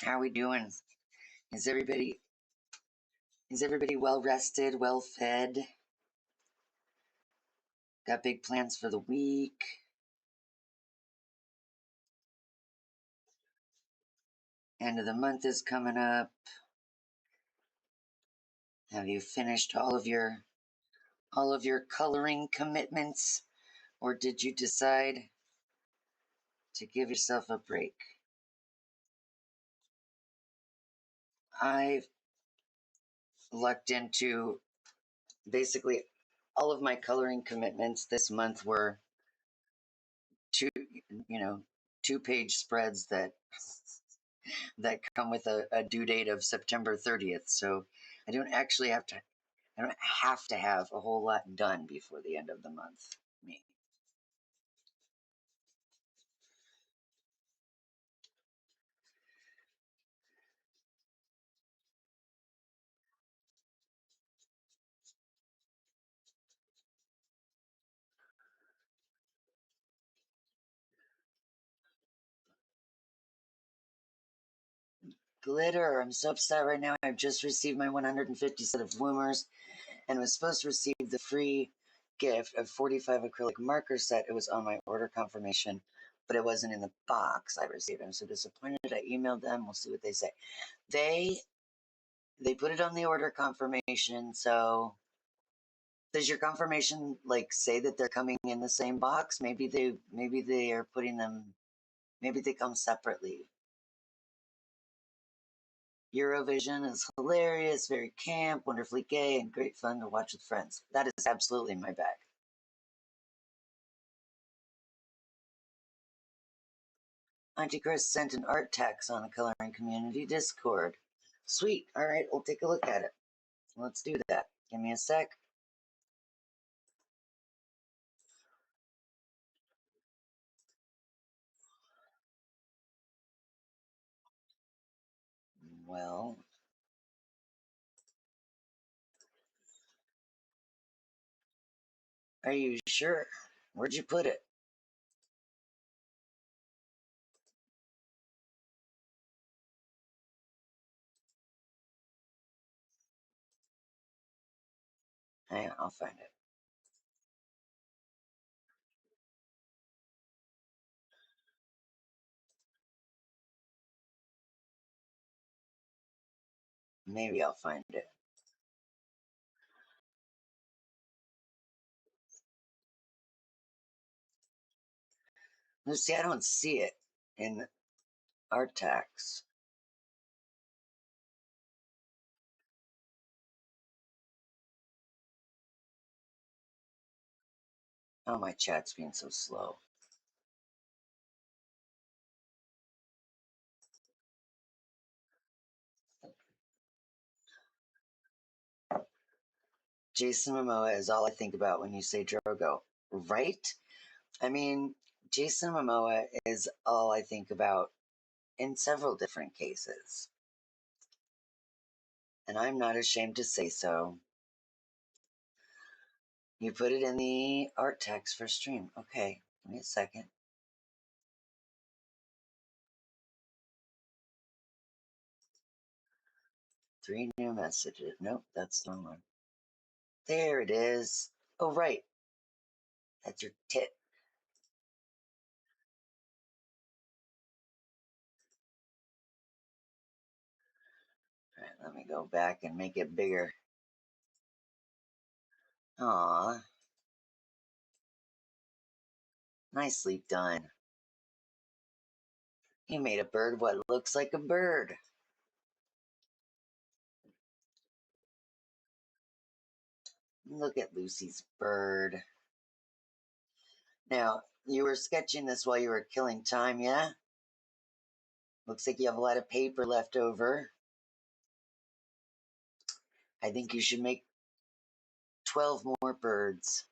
How are we doing? Is everybody well rested, well fed? Got big plans for the week? End of the month is coming up. Have you finished all of your coloring commitments, or did you decide to give yourself a break? I've lucked into basically all of my coloring commitments this month were two, 2-page spreads that come with a due date of September 30th. So I don't have to have a whole lot done before the end of the month. Me. Glitter. I'm so upset right now. I've just received my 150 set of bloomers and was supposed to receive the free gift of 45 acrylic marker set. It was on my order confirmation, but it wasn't in the box I received. I'm so disappointed. I emailed them. We'll see what they say. They put it on the order confirmation. So does your confirmation like say that they're coming in the same box? Maybe they are putting them. Maybe they come separately. Eurovision is hilarious, very camp, wonderfully gay, and great fun to watch with friends. That is absolutely my bag. Auntie Chris sent an art text on the Coloring Community Discord. Sweet. All right, we'll take a look at it. Let's do that. Give me a sec. Well, are you sure? Where'd you put it? Hang on, I'll find it. Maybe I'll find it. Lucy, I don't see it in art tax. Oh, my chat's being so slow. Jason Momoa is all I think about when you say Drogo, right? I mean, Jason Momoa is all I think about in several different cases. And I'm not ashamed to say so. You put it in the art text for stream. Okay, give me a second. Three new messages. Nope, that's the wrong one. There it is. Oh, right. That's your tit. All right, let me go back and make it bigger. Aw. Nicely done. You made a bird what looks like a bird. Look at Lucy's bird. Now, you were sketching this while you were killing time, yeah? Looks like you have a lot of paper left over. I think you should make 12 more birds.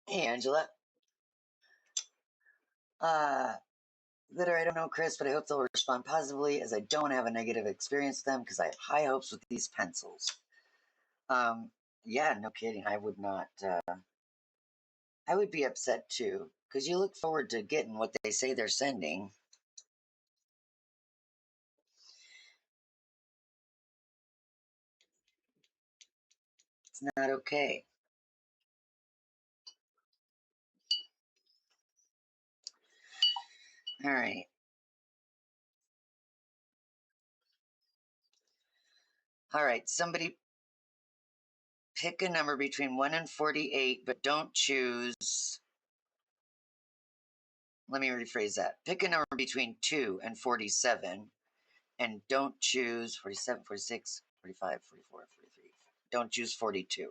Hey, Angela. Glitter, I don't know, Chris, but I hope they'll respond positively as I don't have a negative experience with them because I have high hopes with these pencils. Yeah, no kidding. I would not, I would be upset too because you look forward to getting what they say they're sending. It's not okay. All right. All right. Somebody pick a number between 1 and 48, but don't choose. Let me rephrase that. Pick a number between 2 and 47, and don't choose 47, 46, 45, 44, 43. Don't choose 42.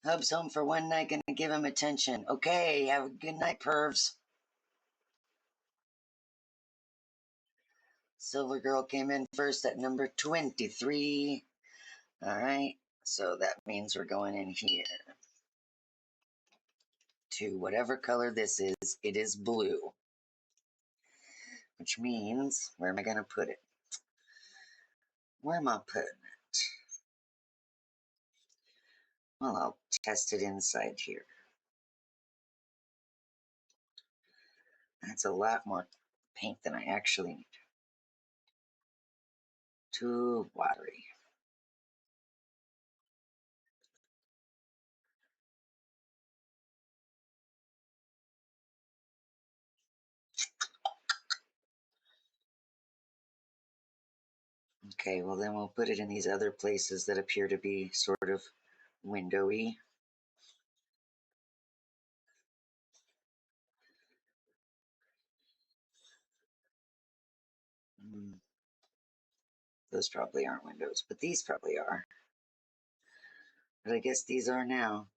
Hub's home for one night, gonna give him attention. Okay, have a good night, pervs. Silver Girl came in first at number 23. All right, so that means we're going in here to whatever color this is. It is blue, which means, where am I gonna put it? Where am I putting it? Well, I'll test it inside here. That's a lot more paint than I actually need. Too watery. Okay, well then we'll put it in these other places that appear to be sort of windowy. Those probably aren't windows, but these probably are. But I guess these are now.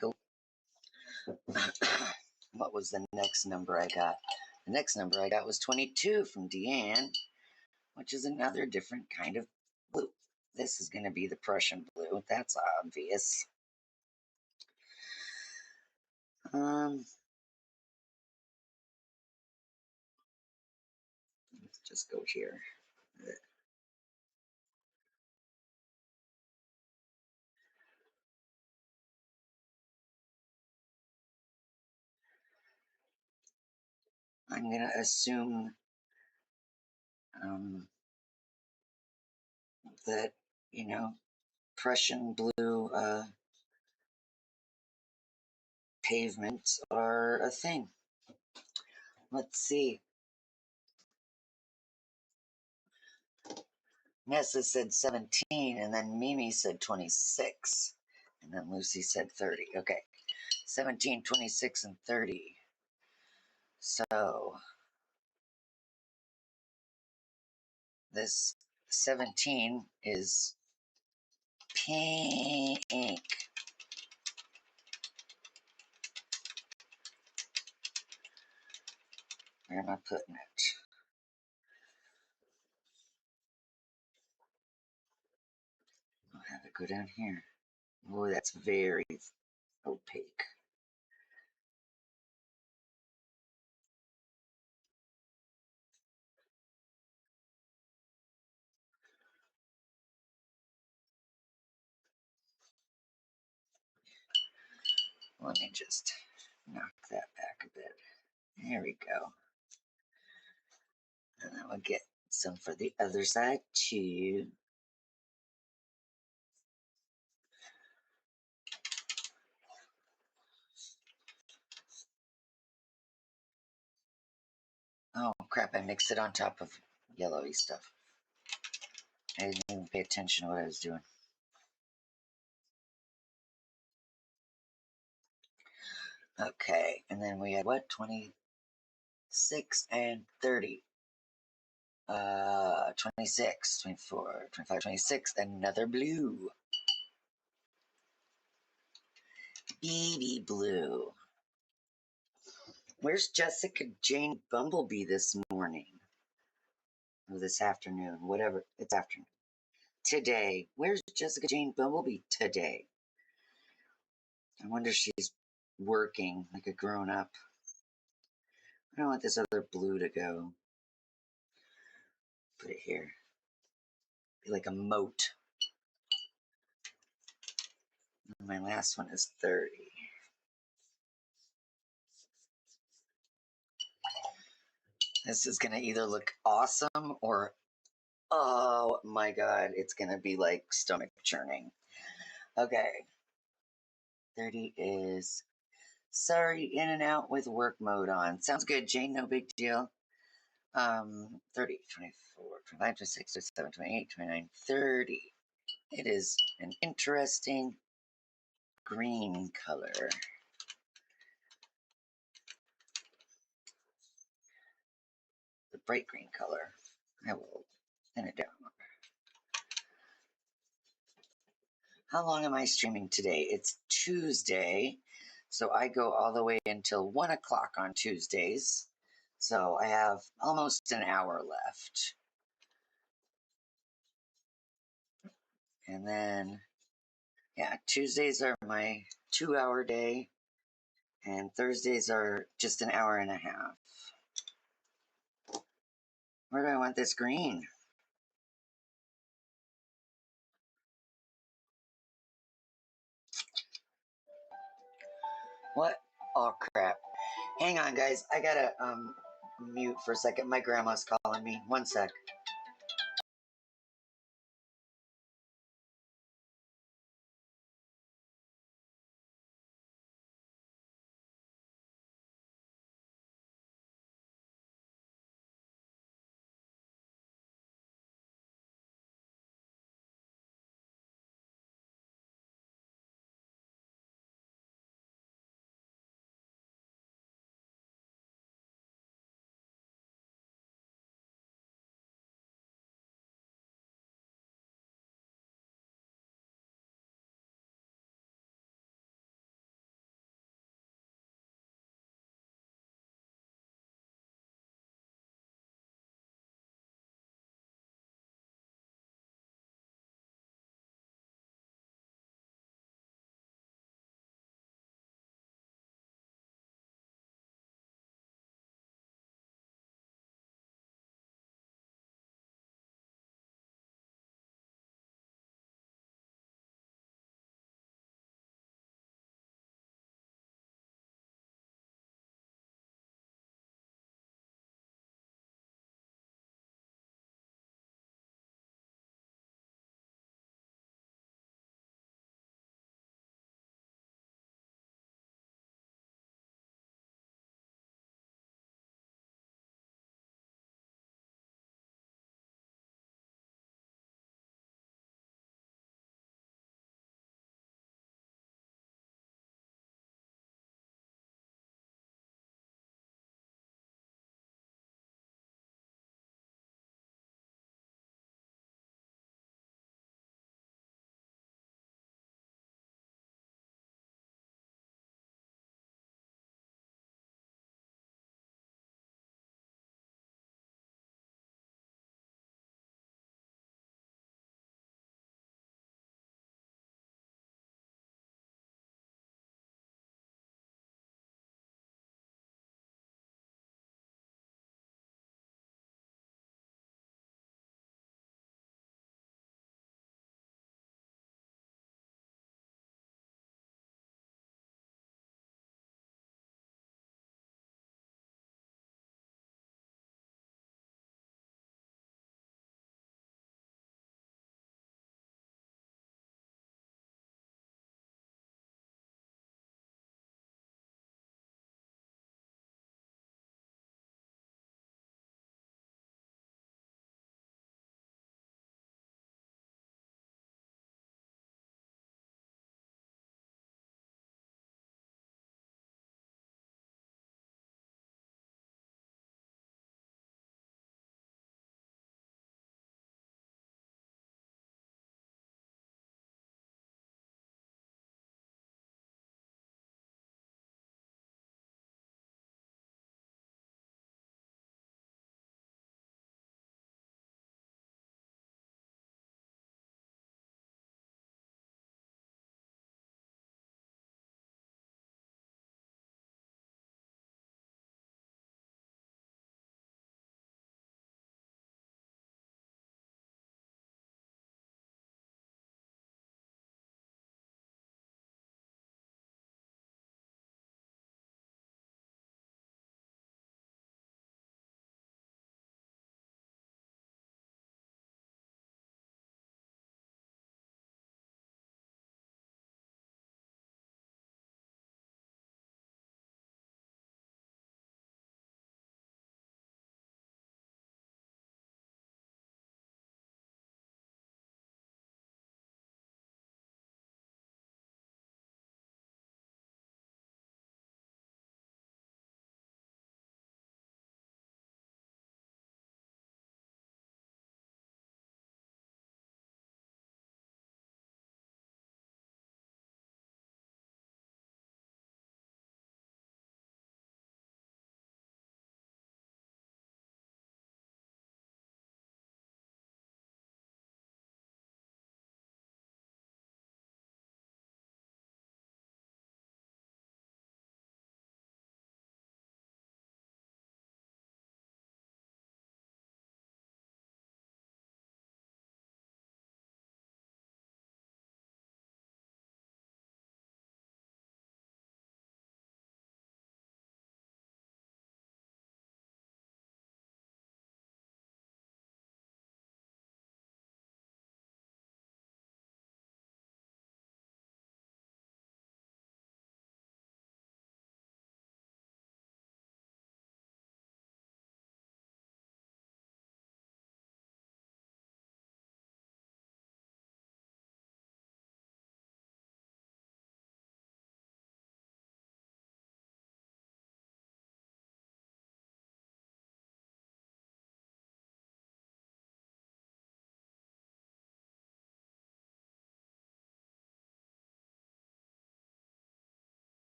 Cool. What was the next number I got? The next number I got was 22 from Deanne, which is another different kind of blue. This is going to be the Prussian blue. That's obvious. Let's just go here. I'm going to assume that, you know, Prussian blue pavements are a thing. Let's see. Nessa said 17, and then Mimi said 26, and then Lucy said 30. Okay, 17, 26, and 30. So this 17 is pink. Where am I putting it? I'll have it go down here. Oh, that's very opaque. Let me just knock that back a bit. There we go. And then we'll get some for the other side too. Oh crap, I mixed it on top of yellowy stuff. I didn't even pay attention to what I was doing. Okay, and then we had what? 26 and 30. 26, 24, 25, 26, another blue. Baby blue. Where's Jessica Jane Bumblebee this morning? Or this afternoon, whatever. It's afternoon. Today. Where's Jessica Jane Bumblebee today? I wonder if she's working like a grown up. I don't want this other blue to go. Put it here. Be like a moat. And my last one is 30. This is going to either look awesome or, oh my God, it's going to be like stomach churning. Okay. 30 is, sorry, in and out with work mode on. Sounds good, Jane, no big deal. 30, 24, 25, 26, 27, 28, 29, 30. It is an interesting green color. The bright green color. I will thin it down. How long am I streaming today? It's Tuesday, so I go all the way until 1 o'clock on Tuesdays. So I have almost an hour left. And then, yeah, Tuesdays are my 2-hour day, and Thursdays are just an hour and a half. Where do I want this green? What? Oh, crap. Hang on, guys. I gotta mute for a second. My grandma's calling me. 1 sec.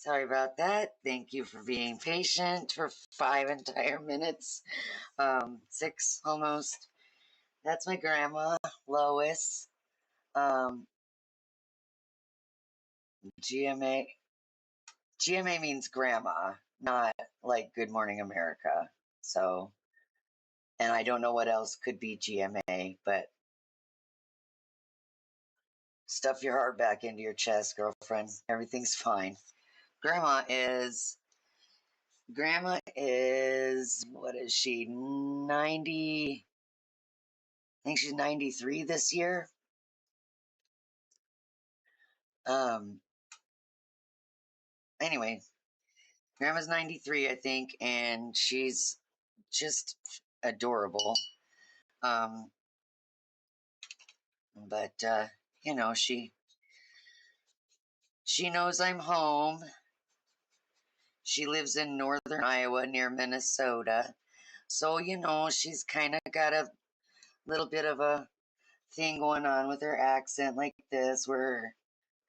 Sorry about that. Thank you for being patient for 5 entire minutes. 6 almost. That's my grandma, Lois. Um, GMA. GMA means grandma, not like Good Morning America. So, and I don't know what else could be GMA, but stuff your heart back into your chest, girlfriend. Everything's fine. Grandma is, what is she, 90? I think she's 93 this year. Um, anyway, Grandma's 93, I think, and she's just adorable. Um, but you know, she knows I'm home. She lives in northern Iowa near Minnesota. So, you know, she's kind of got a little bit of a thing going on with her accent like this, where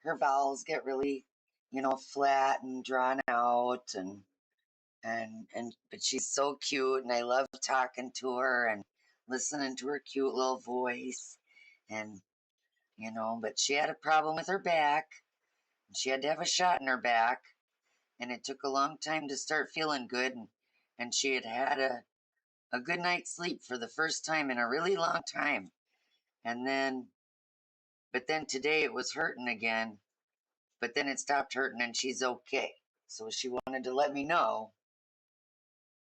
her vowels get really, you know, flat and drawn out, and but she's so cute, and I love talking to her and listening to her cute little voice. And you know, but she had a problem with her back. She had to have a shot in her back, and it took a long time to start feeling good, and she had had a good night's sleep for the first time in a really long time. And then but then today it was hurting again, but then it stopped hurting and she's okay. So she wanted to let me know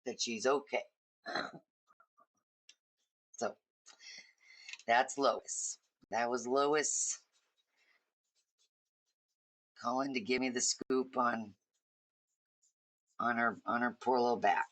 that she's okay. So that's Lois. That was Lois calling to give me the scoop on her poor little back.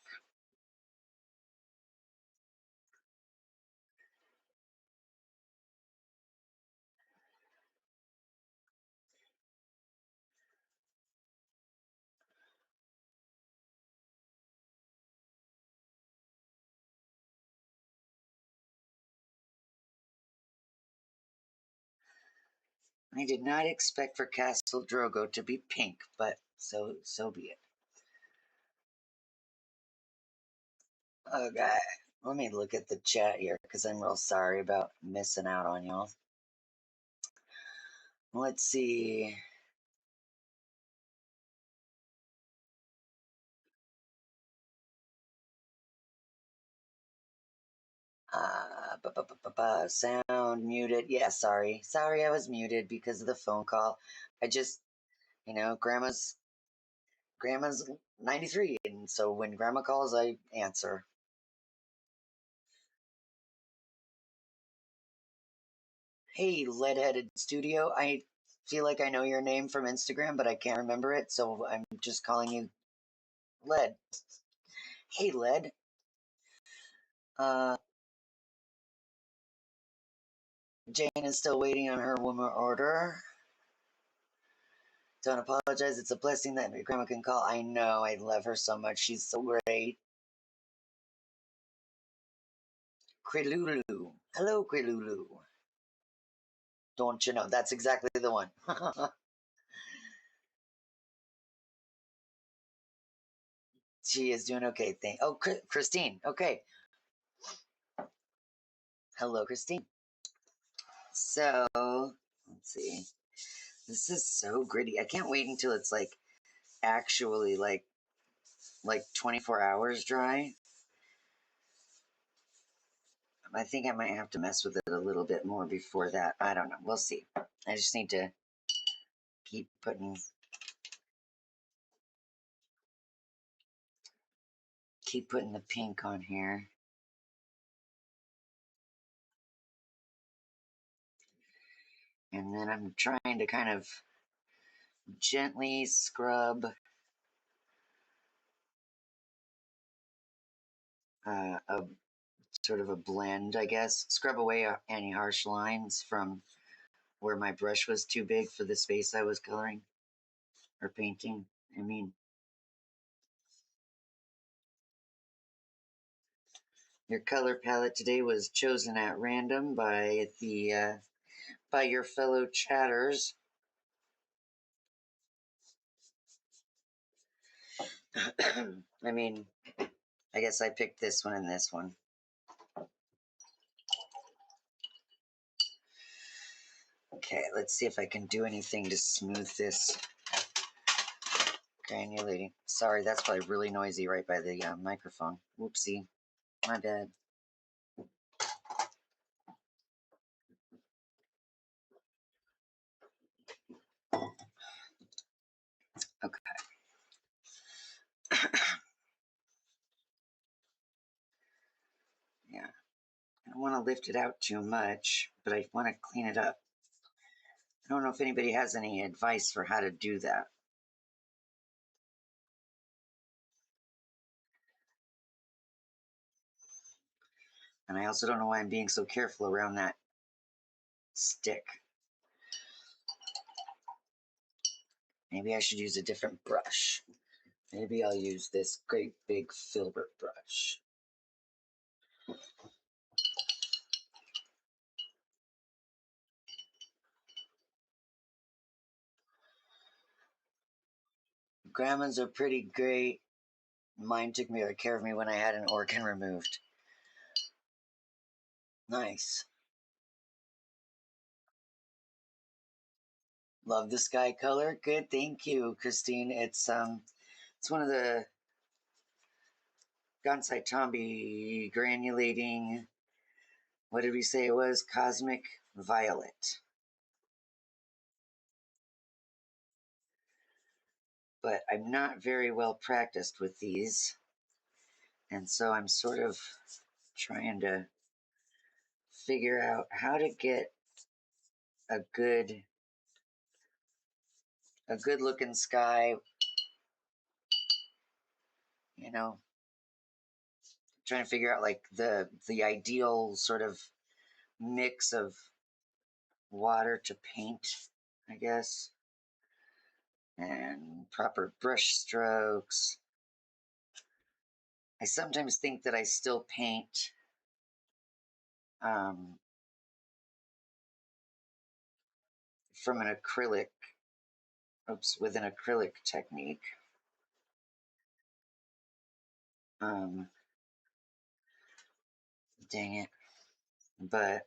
I did not expect for Castle Drogo to be pink, but so be it. Okay, let me look at the chat here because I'm real sorry about missing out on y'all. Let's see. Sound muted. Yeah, sorry. Sorry I was muted because of the phone call. I just, you know, grandma's 93, and so when grandma calls, I answer. Hey, Lead-Headed Studio. I feel like I know your name from Instagram, but I can't remember it, so I'm just calling you Lead. Hey, Lead. Uh, Jane is still waiting on her woman order. Don't apologize. It's a blessing that my grandma can call. I know. I love her so much. She's so great. Krilulu. Hello, Krilulu. Don't you know? That's exactly the one. She is doing okay. Christine. Okay. Hello, Christine. So, let's see. This is so gritty. I can't wait until it's like actually like 24 hours dry. I think I might have to mess with it a little bit more before that. I don't know. We'll see. I just need to keep putting the pink on here. And then I'm trying to kind of gently scrub a sort of a blend, I guess. Scrub away any harsh lines from where my brush was too big for the space I was coloring or painting. I mean, your color palette today was chosen at random by by your fellow chatters. I mean, I guess I picked this one and this one. Okay, let's see if I can do anything to smooth this granulating. Sorry, that's probably really noisy right by the microphone. Whoopsie, my bad. Okay. Yeah, I don't want to lift it out too much, but I want to clean it up. I don't know if anybody has any advice for how to do that. And I also don't know why I'm being so careful around that stick. Maybe I should use a different brush. Maybe I'll use this great big filbert brush. Grandma's are pretty great. Mine took care of me when I had an organ removed. Nice. Love the sky color. Good, thank you, Christine. It's one of the Gansai Tombi granulating. What did we say it was? Cosmic Violet. But I'm not very well practiced with these, and so I'm sort of trying to figure out how to get a good looking sky, you know, trying to figure out like the ideal sort of mix of water to paint, I guess, and proper brush strokes. I sometimes think that I still paint from an acrylic, with an acrylic technique. Dang it. But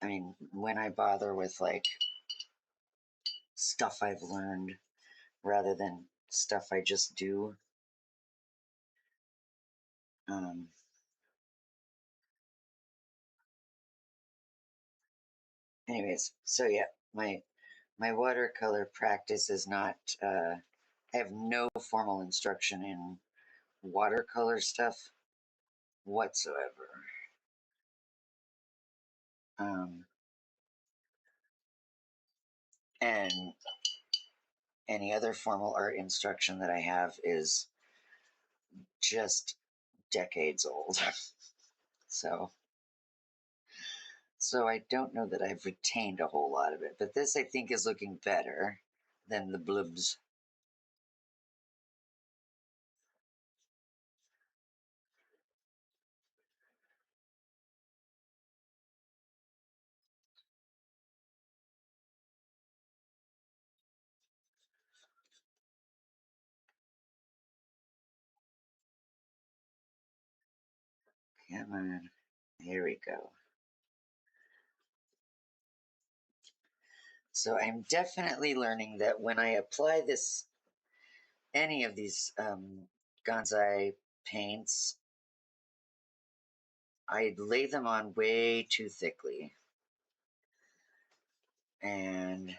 I mean, when I bother with like stuff I've learned rather than stuff I just do, anyways, so yeah, my watercolor practice is not, I have no formal instruction in watercolor stuff whatsoever. And any other formal art instruction that I have is just decades old. So I don't know that I've retained a whole lot of it, but this I think is looking better than the blubs. Come on. Here we go. So I'm definitely learning that when I apply any of these Gansai paints, I lay them on way too thickly. And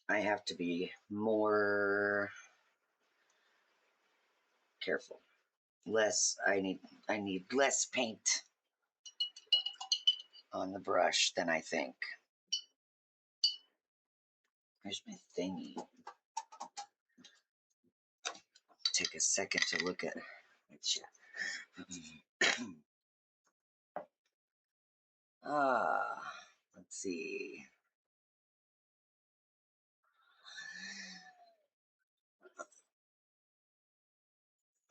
I have to be more careful. I need less paint on the brush than I think. Where's my thingy? Take a second to look at it. Let's see.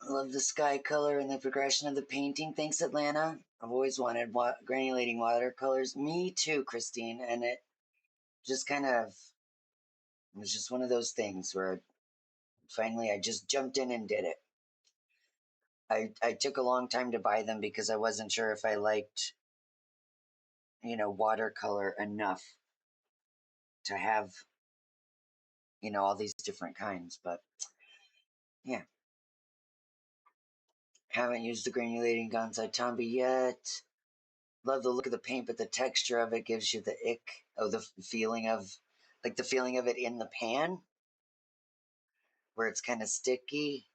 I love the sky color and the progression of the painting. Thanks, Atlanta. I've always wanted granulating watercolors. Me too, Christine. And it just kind of It was just one of those things where finally I just jumped in and did it. I took a long time to buy them because I wasn't sure if I liked, watercolor enough to have, all these different kinds. But yeah, haven't used the granulating Gansai Tambi yet. Love the look of the paint, but the texture of it gives you the ick. Oh, the feeling of it in the pan where it's kind of sticky.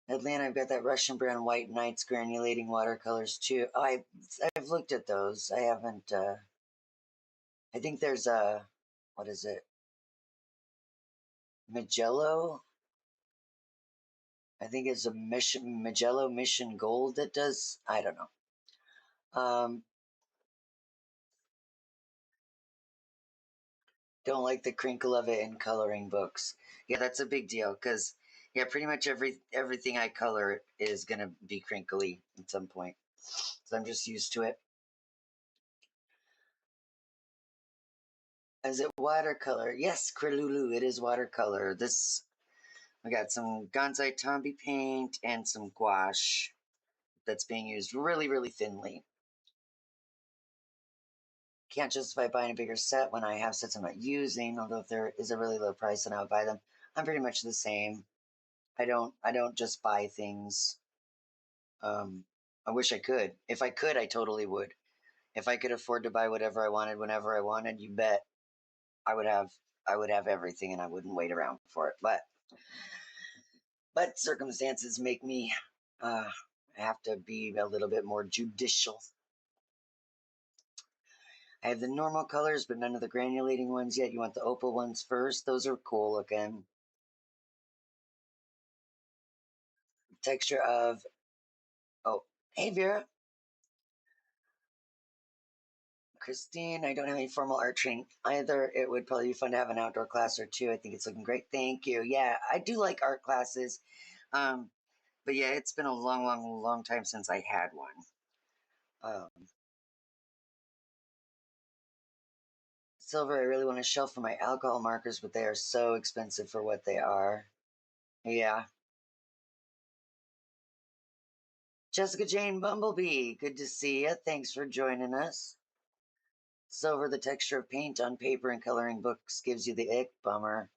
Atlanta, I've got that Russian brand White Nights granulating watercolors too. Oh, I've looked at those. I haven't. I think there's a, what is it? Magello. I think it's a Magello Mission Gold that does. I don't know. Don't like the crinkle of it in coloring books. Yeah, that's a big deal because yeah, pretty much everything I color is gonna be crinkly at some point. So I'm just used to it. Is it watercolor? Yes, Krilulu, it is watercolor. I got some Gansai Tambi paint and some gouache that's being used really, really thinly. Can't justify buying a bigger set when I have sets I'm not using, although if there is a really low price then I would buy them. I'm pretty much the same. I don't just buy things. I wish I could. If I could, I totally would. If I could afford to buy whatever I wanted whenever I wanted, you bet I would have everything and I wouldn't wait around for it. But circumstances make me have to be a little bit more judicial. I have the normal colors, but none of the granulating ones yet. You want the opal ones first? Those are cool looking. Texture of, oh, hey Vera. Christine, I don't have any formal art training either. It would probably be fun to have an outdoor class or two. I think it's looking great. Thank you. Yeah, I do like art classes. But yeah, it's been a long, long, long time since I had one. Silver, I really want a shelf for my alcohol markers, but they are so expensive for what they are. Yeah. Jessica Jane Bumblebee, good to see you. Thanks for joining us. Silver, the texture of paint on paper and coloring books gives you the ick. Bummer.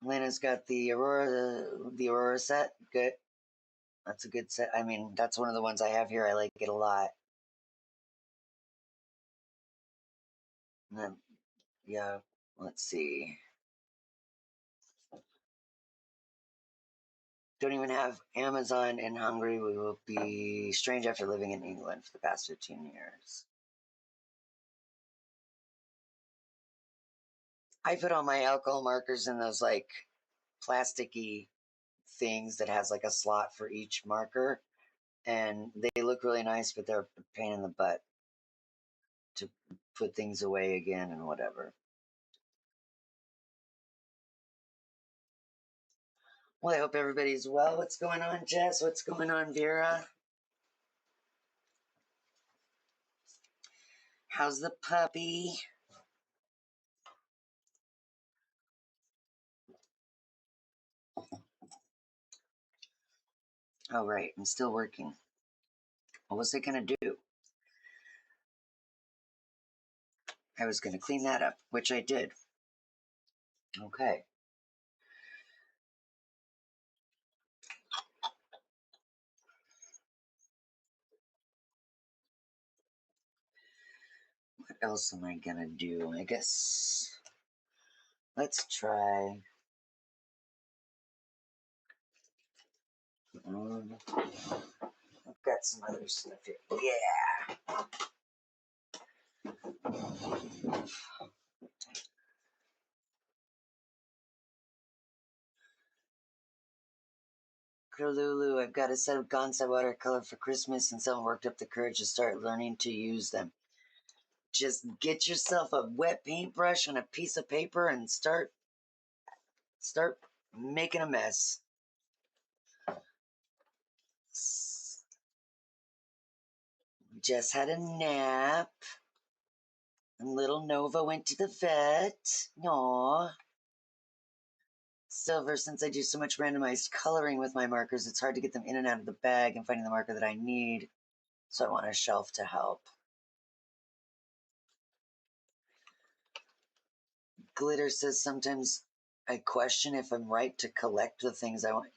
Lena's got the Aurora set. Good. That's a good set. I mean, that's one of the ones I have here. I like it a lot. And then, yeah, let's see. Don't even have Amazon in Hungary. We will be strange after living in England for the past 15 years. I put all my alcohol markers in those like plasticky things that has like a slot for each marker, and they look really nice, but they're a pain in the butt to put things away again and whatever. Well, I hope everybody's well. What's going on, Jess? What's going on, Vera? How's the puppy? Oh, right. I'm still working. What was I going to do? I was going to clean that up, which I did. Okay. What else am I going to do? I guess let's try. I've got some other stuff here. Yeah. Kralulu, I've got a set of Gansai watercolor for Christmas and someone worked up the courage to start learning to use them. Just get yourself a wet paintbrush and a piece of paper and start making a mess. just had a nap. And little Nova went to the vet. Aww. Silver, since I do so much randomized coloring with my markers, it's hard to get them in and out of the bag and finding the marker that I need. So I want a shelf to help. Glitter says sometimes I question if I'm right to collect the things I want.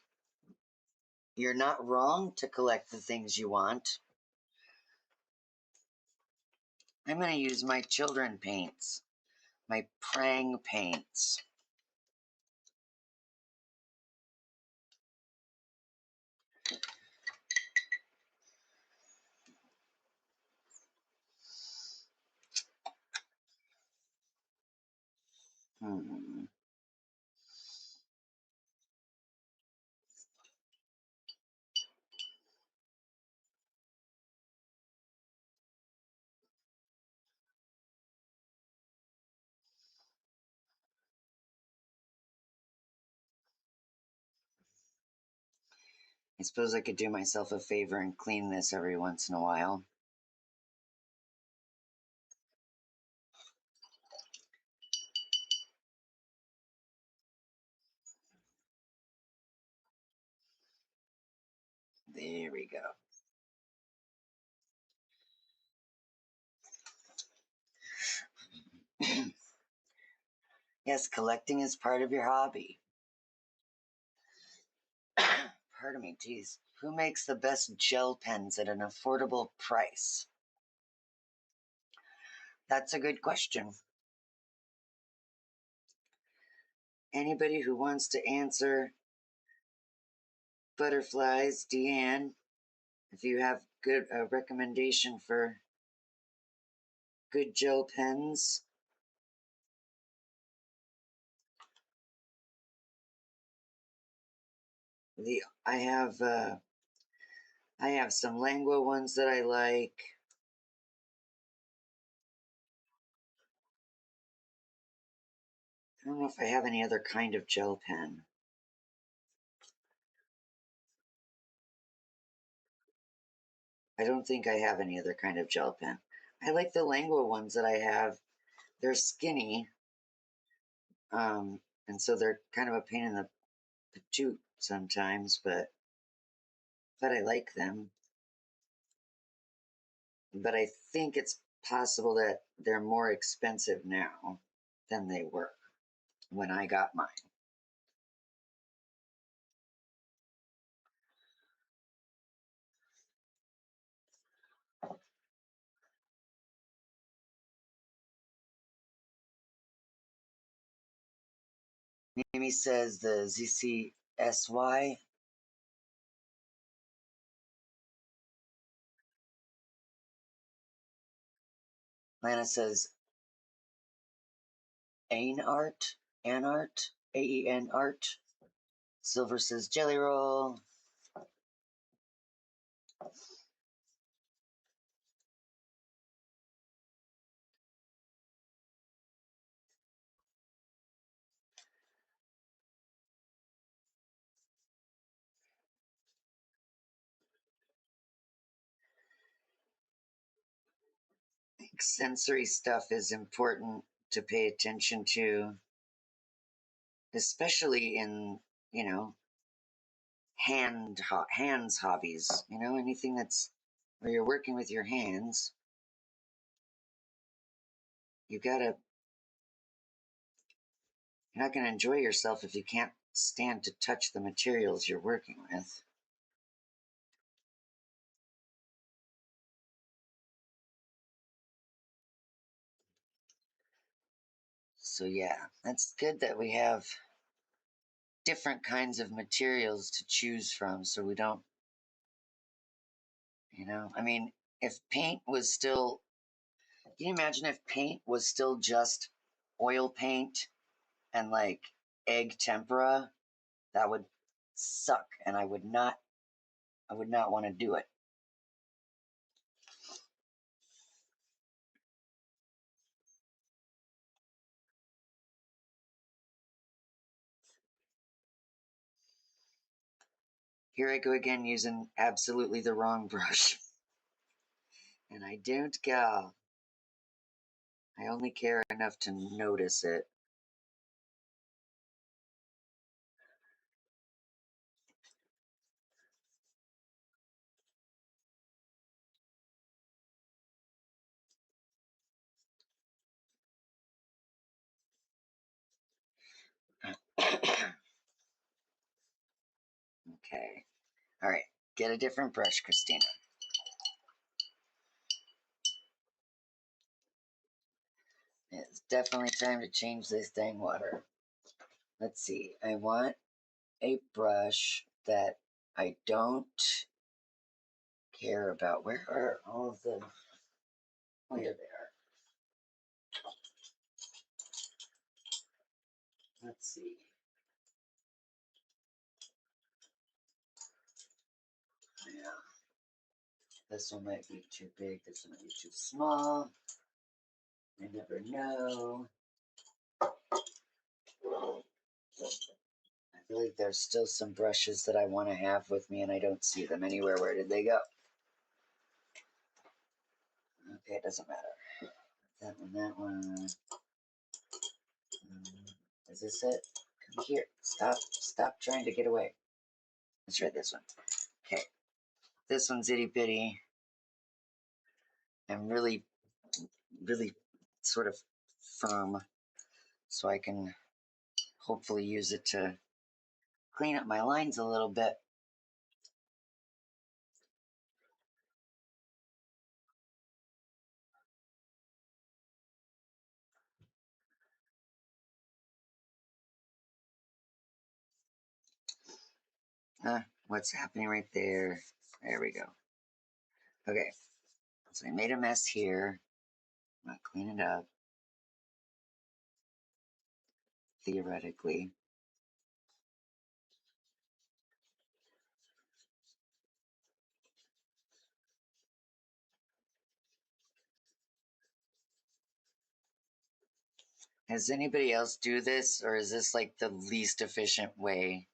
You're not wrong to collect the things you want. I'm going to use my children paints, my prang paints. I suppose I could do myself a favor and clean this every once in a while. There we go. Yes, collecting is part of your hobby. Pardon me, geez. Who makes the best gel pens at an affordable price? That's a good question. Anybody who wants to answer, butterflies, Deanne, if you have good recommendation for good gel pens. I have some Langua ones that I like. I don't know if I have any other kind of gel pen. I don't think I have any other kind of gel pen. I like the Langua ones that I have. They're skinny, and so they're kind of a pain in the patoot sometimes, but I like them. But I think it's possible that they're more expensive now than they were when I got mine. Mimi says the ZCSY. Lana says Anart, Aen art. Silver says Jelly Roll. I think sensory stuff is important to pay attention to, especially in, hands hobbies, anything that's where you're working with your hands. You're not going to enjoy yourself if you can't stand to touch the materials you're working with. So yeah, that's good that we have different kinds of materials to choose from, so we don't, I mean, if paint was still, can you imagine if paint was still just oil paint and like egg tempera? That would suck, and I would not want to do it. Here I go again using absolutely the wrong brush. And I don't gal. I only care enough to notice it. Okay. All right. Get a different brush, Christina. It's definitely time to change this dang water. Let's see. I want a brush that I don't care about. Where are all of the... Oh, here they are. Let's see. Yeah. This one might be too big. This one might be too small. I never know. I feel like there's still some brushes that I want to have with me and I don't see them anywhere. Where did they go? Okay, it doesn't matter. That one, that one. Is this it? Come here. Stop trying to get away. Let's try this one. Okay. This one's itty bitty and really, really sort of firm. So I can hopefully use it to clean up my lines a little bit. What's happening right there? There we go. Okay, so I made a mess here. I'm gonna clean it up, theoretically. Does anybody else do this, or is this like the least efficient way?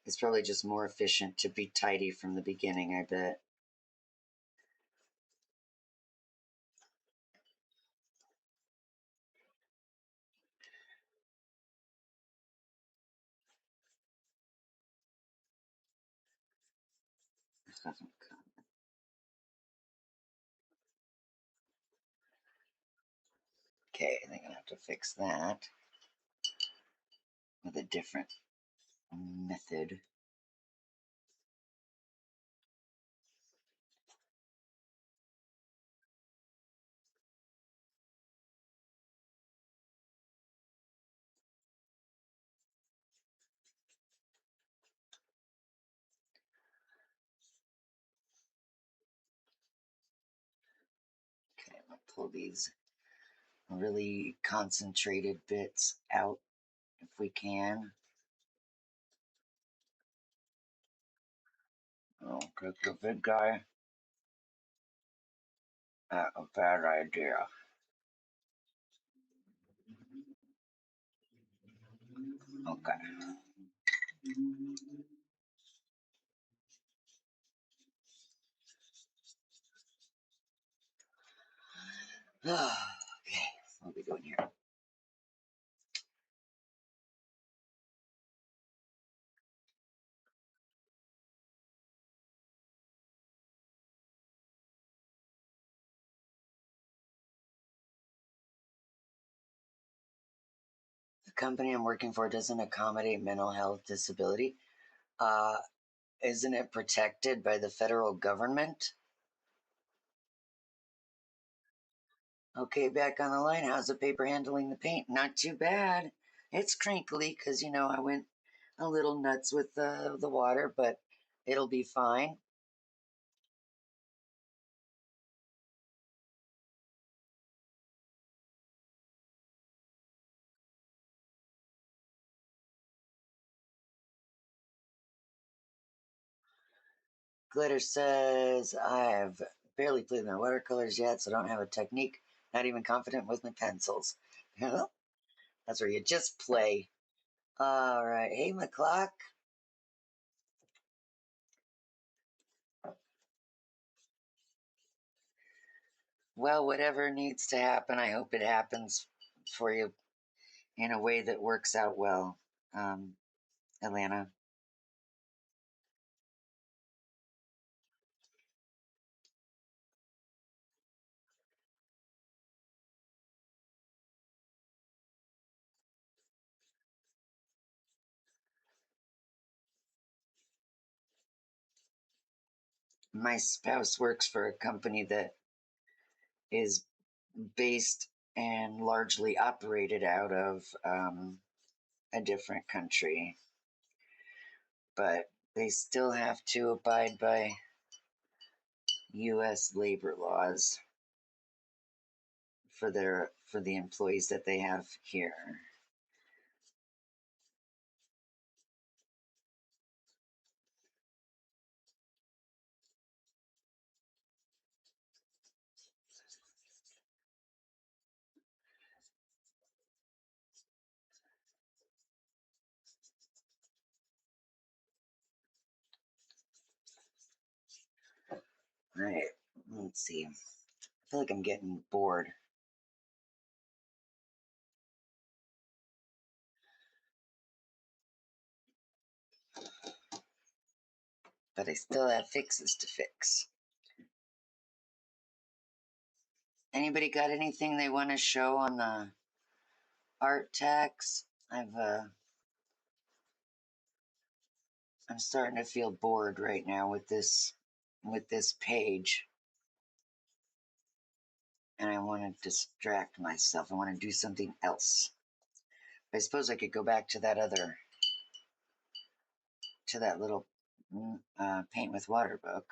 It's probably just more efficient to be tidy from the beginning, I bet. Okay, I think I'm gonna have to fix that with a different method. Okay, I'm gonna pull these really concentrated bits out if we can. Oh, get the big guy. A bad idea. Okay. Okay, what are we doing here? The company I'm working for doesn't accommodate mental health disability. Uh, isn't it protected by the federal government? Okay, back on the line. How's the paper handling the paint? Not too bad. It's crinkly because, I went a little nuts with the water, but it'll be fine. Glitter says, I've barely played my watercolors yet, so don't have a technique. Not even confident with my pencils. That's where you just play. All right. Hey, McClock. Well, whatever needs to happen, I hope it happens for you in a way that works out well, Atlanta. My spouse works for a company that is based and largely operated out of a different country, but they still have to abide by U.S. labor laws for the employees that they have here. All right, let's see. I feel like I'm getting bored. But I still have fixes to fix. Anybody got anything they want to show on the art tax? I'm starting to feel bored right now with this page, and I want to distract myself. I want to do something else. I suppose I could go back to that little paint with water book.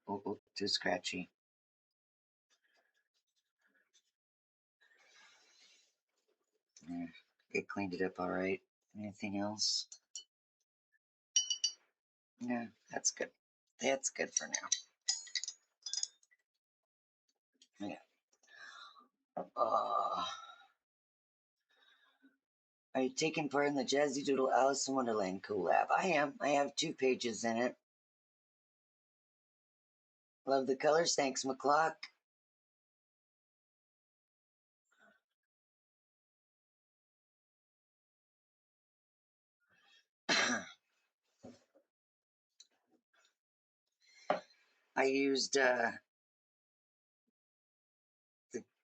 Oh, too scratchy. Yeah, it cleaned it up all right. Anything else? Yeah, that's good. That's good for now. Yeah. Are you taking part in the Jazzy Doodle Alice in Wonderland collab? I am. I have 2 pages in it. Love the colors. Thanks, McClock. I used the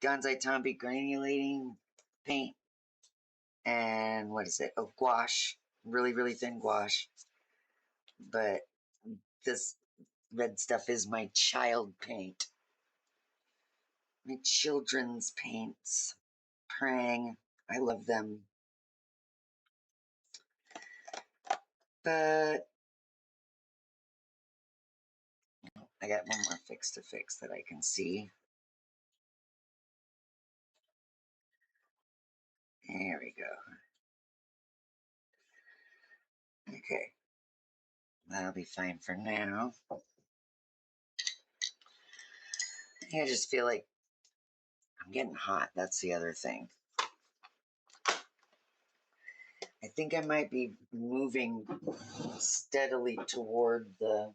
Gonzai Tombi granulating paint and what is it? Oh, gouache. Really, really thin gouache. But this red stuff is my child paint. My children's paints. Prang. I love them. But I got one more fix to fix that I can see. There we go. Okay. That'll be fine for now. I just feel like I'm getting hot. That's the other thing. I think I might be moving steadily toward the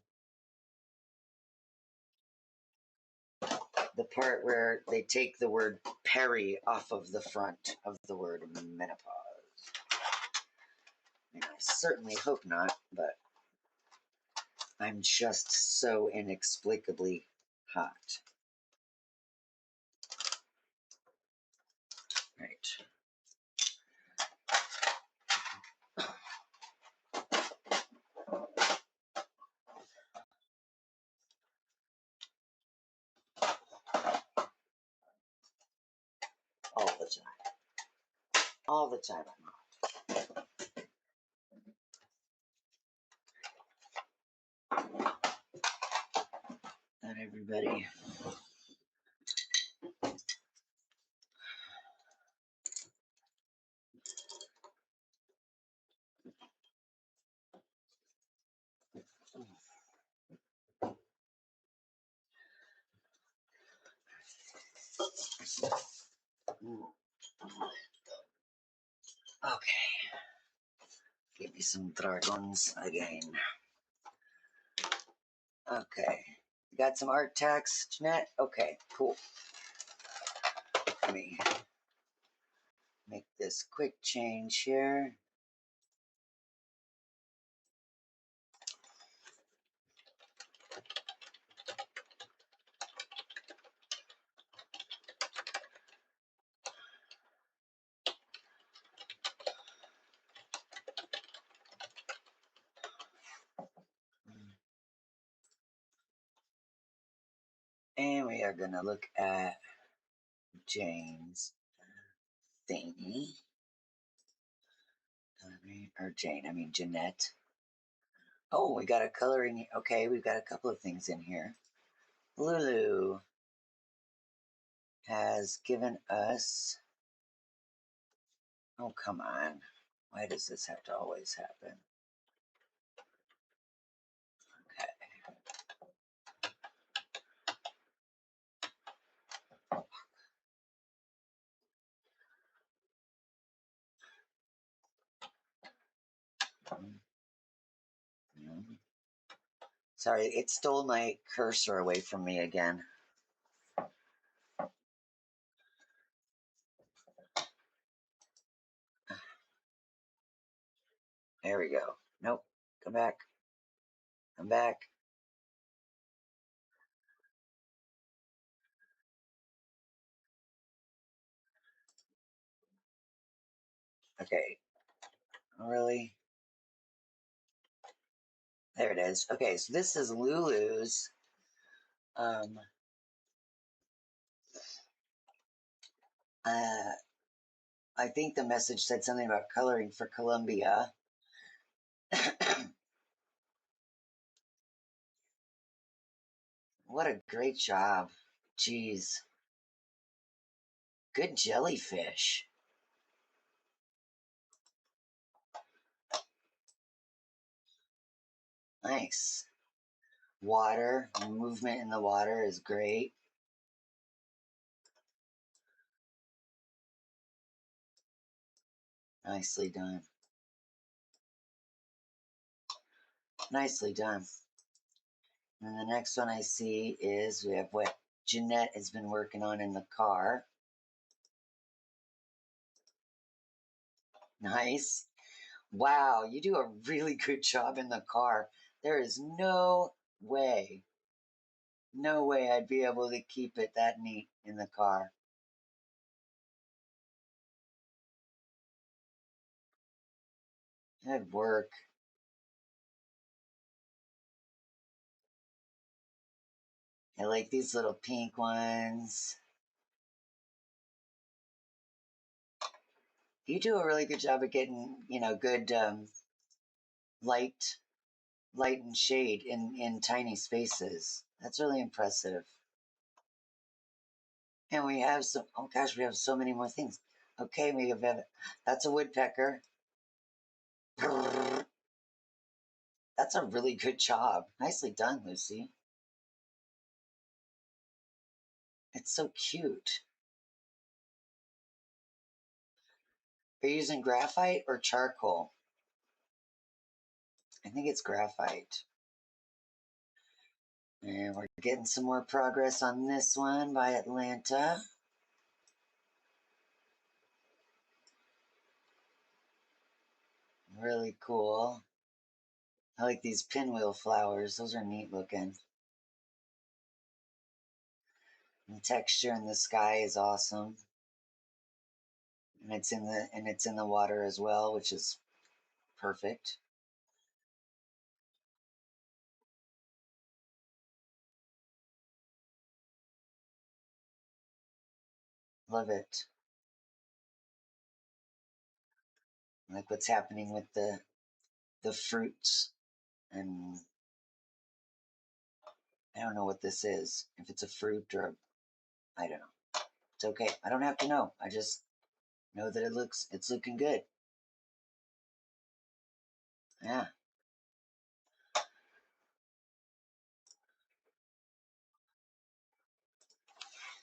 part where they take the word peri off of the front of the word menopause. And I certainly hope not, but I'm just so inexplicably hot. Right. All the time. All the time I'm hot. Not everybody. some dragons again. Okay. Got some art text, Jeanette? Okay, cool. Let me make this quick change here. And we are going to look at Jane's thingy. Jeanette. Oh, we got a coloring. Okay, we've got a couple of things in here. Lulu has given us. Oh, come on. Why does this have to always happen? Okay. Sorry, it stole my cursor away from me again. There we go. Nope. Come back. Come back. Okay. Really? There it is. Okay, so this is Lulu's. I think the message said something about coloring for Columbia. What a great job. Jeez. Good jellyfish. Nice. Water, movement in the water is great. Nicely done. Nicely done. And the next one I see is we have what Jeanette has been working on in the car. Nice. Wow, you do a really good job in the car. There is no way I'd be able to keep it that neat in the car. Good work. I like these little pink ones. You do a really good job of getting, good light and shade in tiny spaces. That's really impressive. And we have some, oh gosh, we have so many more things. Okay, we have, that's a woodpecker. That's a really good job. Nicely done, Lucy. It's so cute. Are you using graphite or charcoal? I think it's graphite. And we're getting some more progress on this one by Atlanta. Really cool. I like these pinwheel flowers. Those are neat looking. The texture in the sky is awesome. And it's in the water as well, which is perfect. Love it. I like what's happening with the fruits, and I don't know what this is. If it's a fruit or I don't know. It's okay. I don't have to know. I just know that it's looking good. Yeah.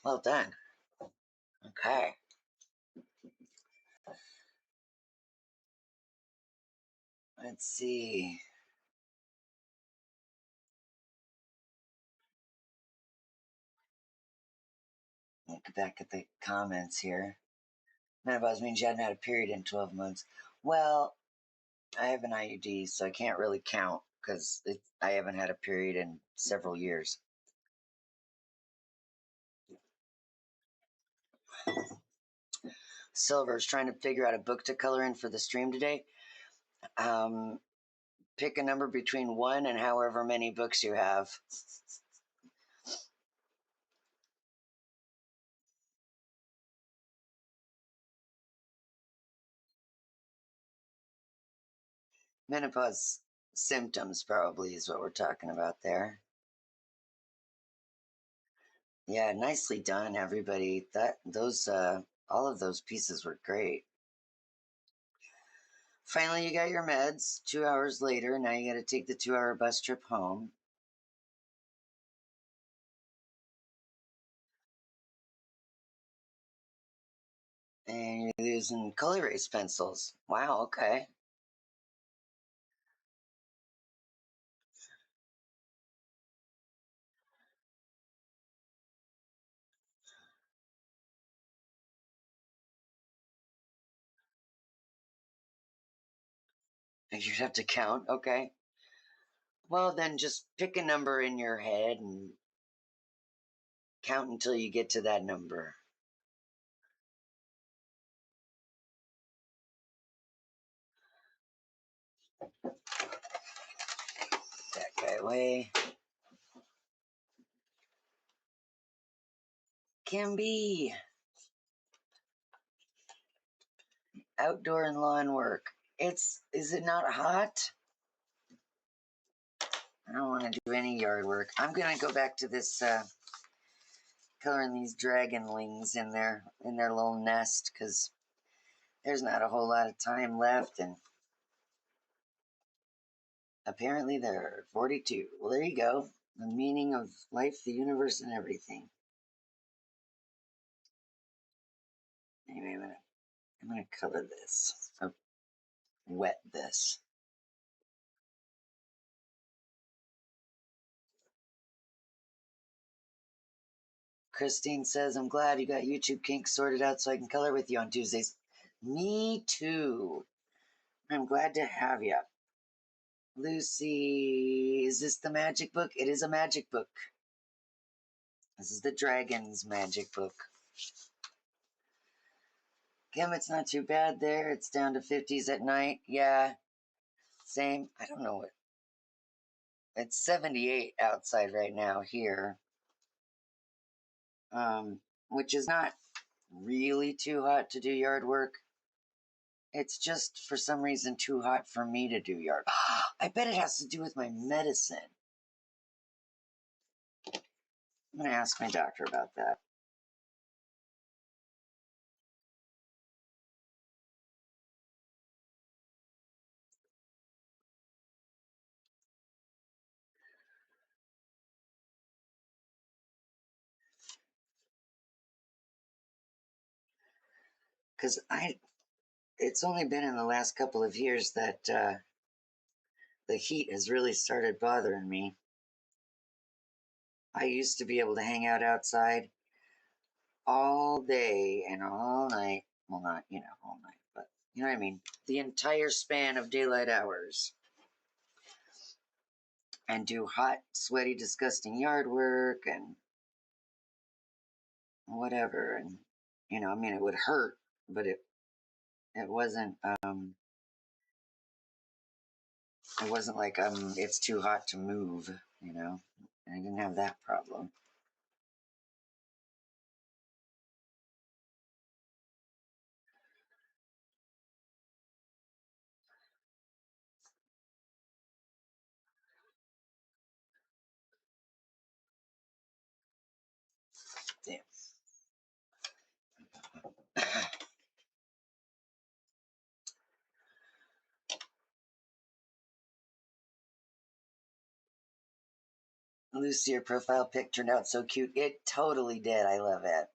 Well done. Okay. Let's see. Look back at the comments here. Menopause means you hadn't had a period in 12 months. Well, I have an IUD, so I can't really count because I haven't had a period in several years. Silver's trying to figure out a book to color in for the stream today. Pick a number between 1 and however many books you have. Menopause symptoms probably is what we're talking about there. Yeah, nicely done, everybody. All of those pieces were great. Finally, you got your meds. 2 hours later, now you got to take the 2-hour bus trip home. And you're using color erase pencils. Wow, okay. You'd have to count, okay. Well, then just pick a number in your head and count until you get to that number. That guy away. Can be. Outdoor and lawn work. Is it not hot? I don't want to do any yard work. I'm going to go back to this coloring these dragonlings in their little nest because there's not a whole lot of time left, and apparently there are 42. Well, there you go. The meaning of life, the universe, and everything. Anyway, I'm gonna color this or wet this. Christine says, I'm glad you got YouTube kinks sorted out so I can color with you on Tuesdays. Me too. I'm glad to have you. Lucy, is this the magic book? It is a magic book. This is the Dragon's magic book. Kim, it's not too bad there. It's down to 50s at night. Yeah, same. I don't know what. It's 78 outside right now here, which is not really too hot to do yard work. It's just for some reason too hot for me to do yard. I bet it has to do with my medicine. I'm going to ask my doctor about that. Because it's only been in the last couple of years that the heat has really started bothering me. I used to be able to hang out outside all day and all night. Well, not, all night, but you know what I mean? The entire span of daylight hours. And do hot, sweaty, disgusting yard work and whatever. And, it would hurt, but it wasn't, like it's too hot to move, I didn't have that problem. Yeah. Lucy, your profile pic turned out so cute. It totally did. I love it.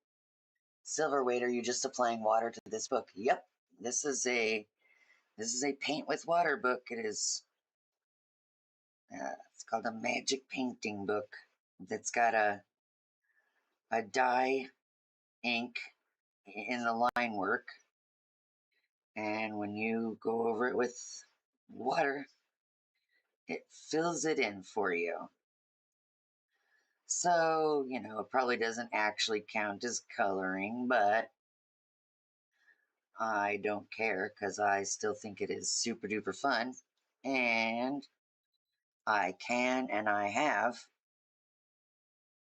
Silverweight, are you just applying water to this book? Yep. This is a This is a paint with water book. It is, it's called a magic painting book. That's got a dye ink in the line work. And when you go over it with water, it fills it in for you. So, you know, it probably doesn't actually count as coloring, but I don't care because I still think it is super duper fun. And I can and I have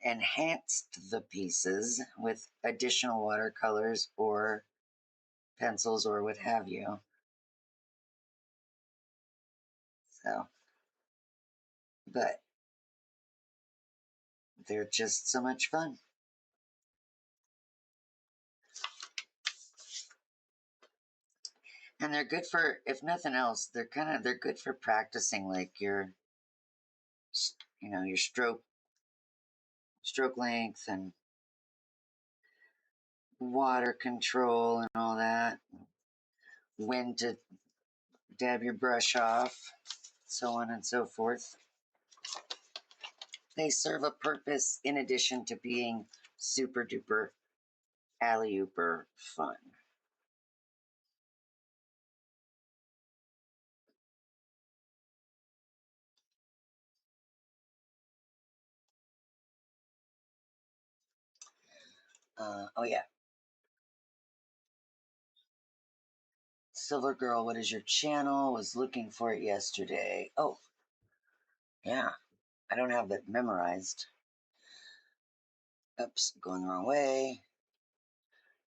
enhanced the pieces with additional watercolors or pencils or what have you. So, but they're just so much fun. And they're good for, if nothing else, they're good for practicing like your, you know, your stroke length and water control and all that. When to dab your brush off, so on and so forth. They serve a purpose in addition to being super duper alley-ooper fun. Oh yeah. Silver Girl, what is your channel? Was looking for it yesterday. Oh, yeah. I don't have it memorized. Oops, going the wrong way.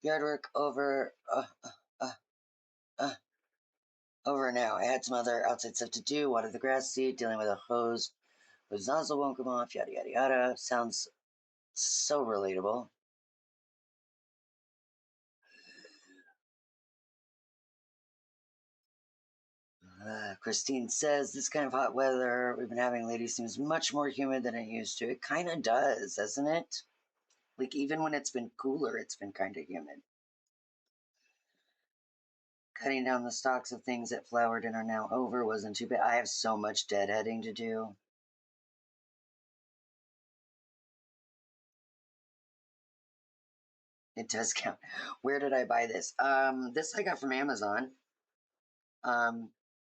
Yard work over. Over now. I had some other outside stuff to do. Water the grass seed, dealing with a hose. The nozzle won't come off, yada yada yada. Sounds so relatable. Christine says, this kind of hot weather we've been having lately seems much more humid than it used to. It kind of does, doesn't it? Like, even when it's been cooler, it's been kind of humid. Cutting down the stalks of things that flowered and are now over wasn't too bad. I have so much deadheading to do. It does count. Where did I buy this? This I got from Amazon.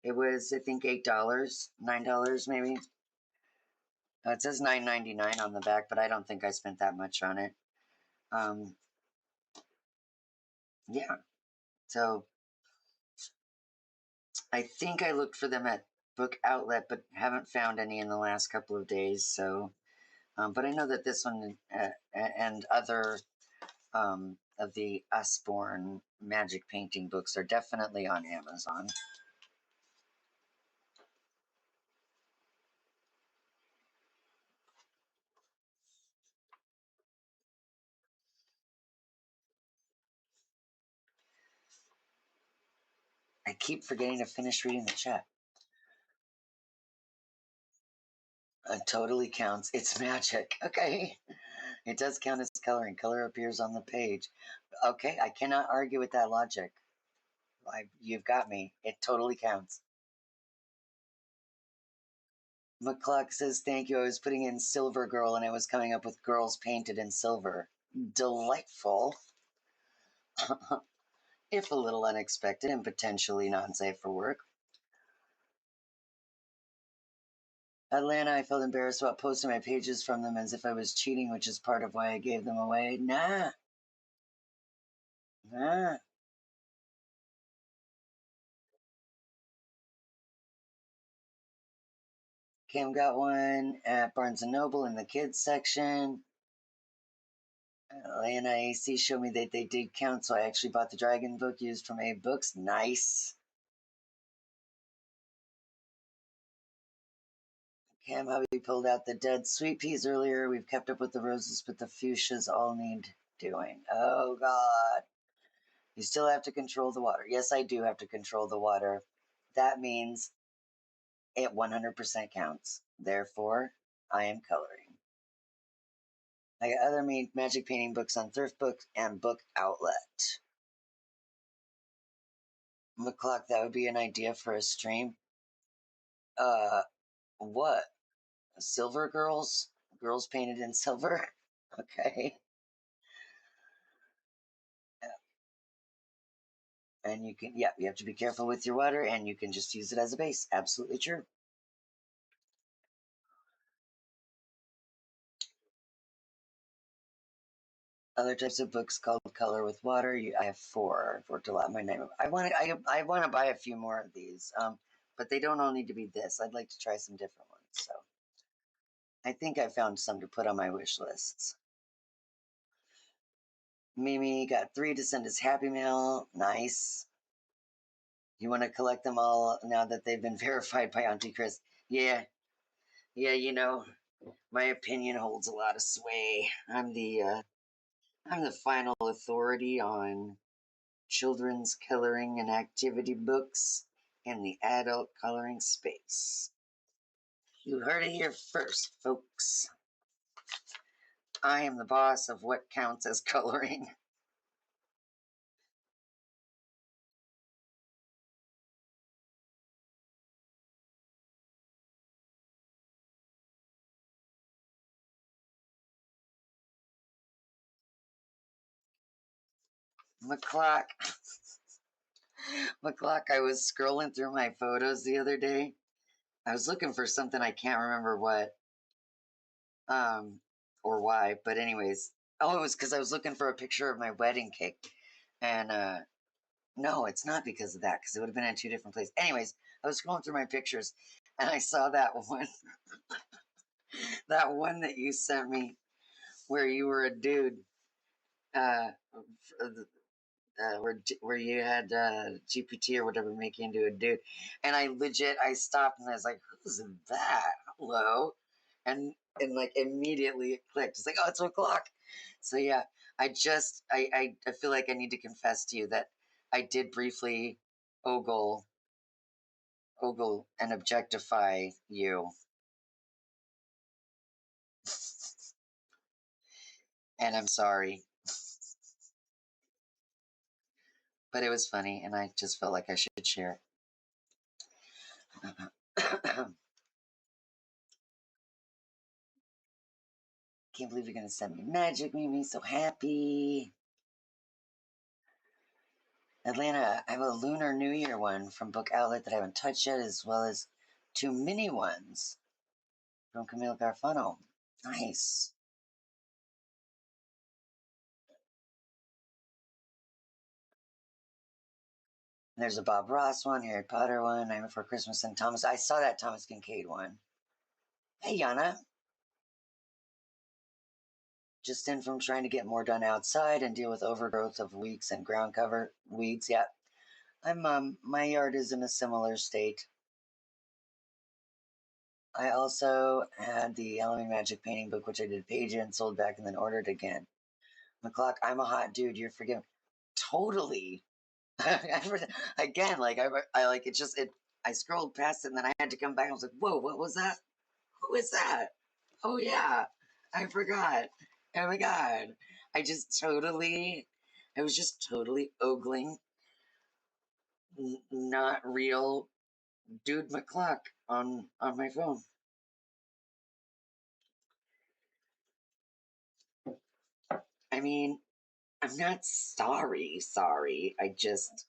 It was, I think, $8, $9 maybe. It says $9.99 on the back, but I don't think I spent that much on it. Yeah. So I think I looked for them at Book Outlet, but haven't found any in the last couple of days. So, but I know that this one and other of the Usborne magic painting books are definitely on Amazon. I keep forgetting to finish reading the chat. It totally counts. It's magic. Okay. It does count as coloring. Color appears on the page. Okay, I cannot argue with that logic. You've got me. It totally counts. McCluck says, thank you. I was putting in Silver Girl and I was coming up with girls painted in silver. Delightful. If a little unexpected and potentially not safe for work. Atlanta, I felt embarrassed about posting my pages from them as if I was cheating, which is part of why I gave them away. Nah. Nah. Cam got one at Barnes & Noble in the kids section. Atlanta AC showed me that they did count, so I actually bought the Dragon book used from Abe Books. Nice. Cam hubby pulled out the dead sweet peas earlier. We've kept up with the roses, but the fuchsias all need doing. Oh, God. You still have to control the water. Yes, I do have to control the water. That means it 100% counts. Therefore, I am coloring. I got other magic painting books on Thrift Books and Book Outlet. McClock, that would be an idea for a stream. Uh, what? Silver girls? Girls painted in silver? Okay. And you can, yeah, you have to be careful with your water and you can just use it as a base. Absolutely true. Other types of books called Color with Water. I have 4. I've worked a lot in my name. I want to buy a few more of these. But they don't all need to be this. I'd like to try some different ones. So I think I found some to put on my wish lists. Mimi got 3 to send as Happy Mail. Nice. You want to collect them all now that they've been verified by Auntie Chris? Yeah. Yeah, you know, my opinion holds a lot of sway. I'm the final authority on children's coloring and activity books in the adult coloring space. You heard it here first, folks. I am the boss of what counts as coloring. McClock. McClock, I was scrolling through my photos the other day. I was looking for something, I can't remember what, or why, but anyways. Oh, it was because I was looking for a picture of my wedding cake. And no, it's not because of that, because it would have been in 2 different places. Anyways, I was scrolling through my pictures and I saw that one, that one that you sent me where you were a dude, uh, where you had GPT or whatever make you into a dude, and I stopped and I was like, "Who's that? Hello," and like immediately it clicked. It's like, "Oh, it's o'clock." So yeah, I feel like I need to confess to you that I did briefly ogle and objectify you, and I'm sorry, but it was funny, and I just felt like I should share it. Can't believe you're gonna send me magic, made me so happy. Atlanta, I have a Lunar New Year one from Book Outlet that I haven't touched yet, as well as 2 mini ones from Camille Garfano. Nice. And there's a Bob Ross one, Harry Potter one, Nightmare Before Christmas, and Thomas. I saw that Thomas Kincaid one. Hey, Yana. Just in from trying to get more done outside and deal with overgrowth of weeds and ground cover weeds. Yeah, my yard is in a similar state. I also had the Halloween Magic painting book, which I did page in, sold back, and then ordered again. McClock, I'm a hot dude. You're forgiven. Totally. Again, like I like it. Just it. I scrolled past it, and then I had to come back. I was like, "Whoa, what was that? Who is that? Oh yeah, I forgot. Oh my god, I just totally. I was just totally ogling, not real dude McClock on my phone. I mean, I'm not sorry. I just,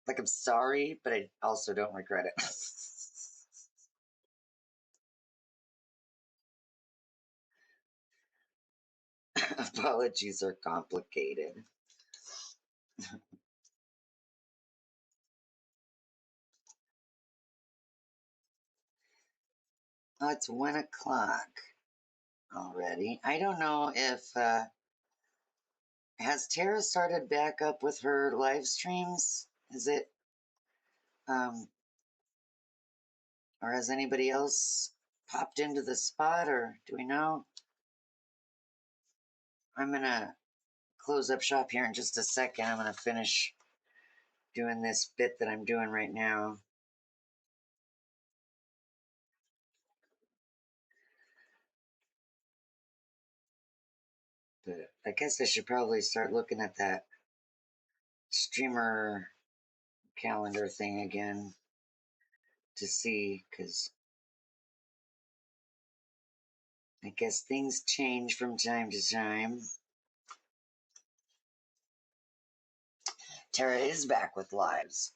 like I'm sorry, but I also don't regret it. Apologies are complicated. Oh, it's 1 o'clock already. I don't know if has Tara started back up with her live streams? Is it um or has anybody else popped into the spot or do we know? I'm gonna close up shop here in just a second. I'm gonna finish doing this bit that I'm doing right now. But I guess I should probably start looking at that streamer calendar thing again to see, because I guess things change from time to time. Tara is back with lives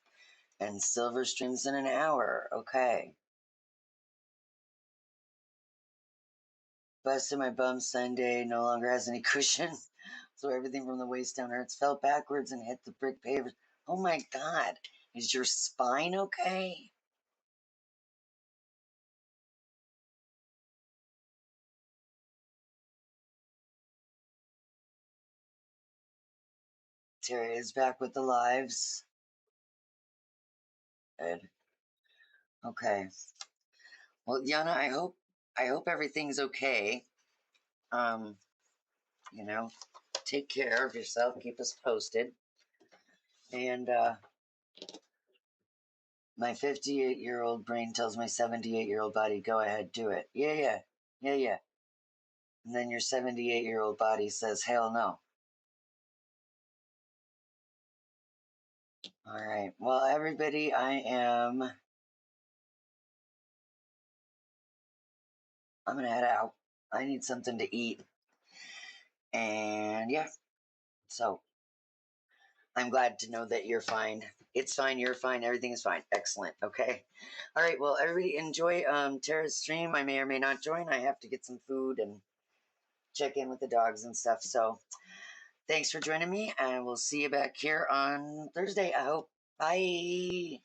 and silver streams in an hour. Okay. Busted my bum Sunday, no longer has any cushion. So everything from the waist down hurts. Fell backwards and hit the brick pavers. Oh my God. Is your spine okay? Tara is back with the lives. Good. Okay. Well, Yana, I hope everything's okay. Um, you know, take care of yourself, keep us posted. And my 58-year-old brain tells my 78-year-old body, go ahead, do it. Yeah, yeah, yeah, yeah. And then your 78-year-old body says, hell no. All right. Well, everybody, I'm going to head out. I need something to eat. And yeah, so I'm glad to know that you're fine. It's fine. You're fine. Everything is fine. Excellent. Okay. All right. Well, everybody enjoy Tara's stream. I may or may not join. I have to get some food and check in with the dogs and stuff. So thanks for joining me, and we'll see you back here on Thursday, I hope. Bye.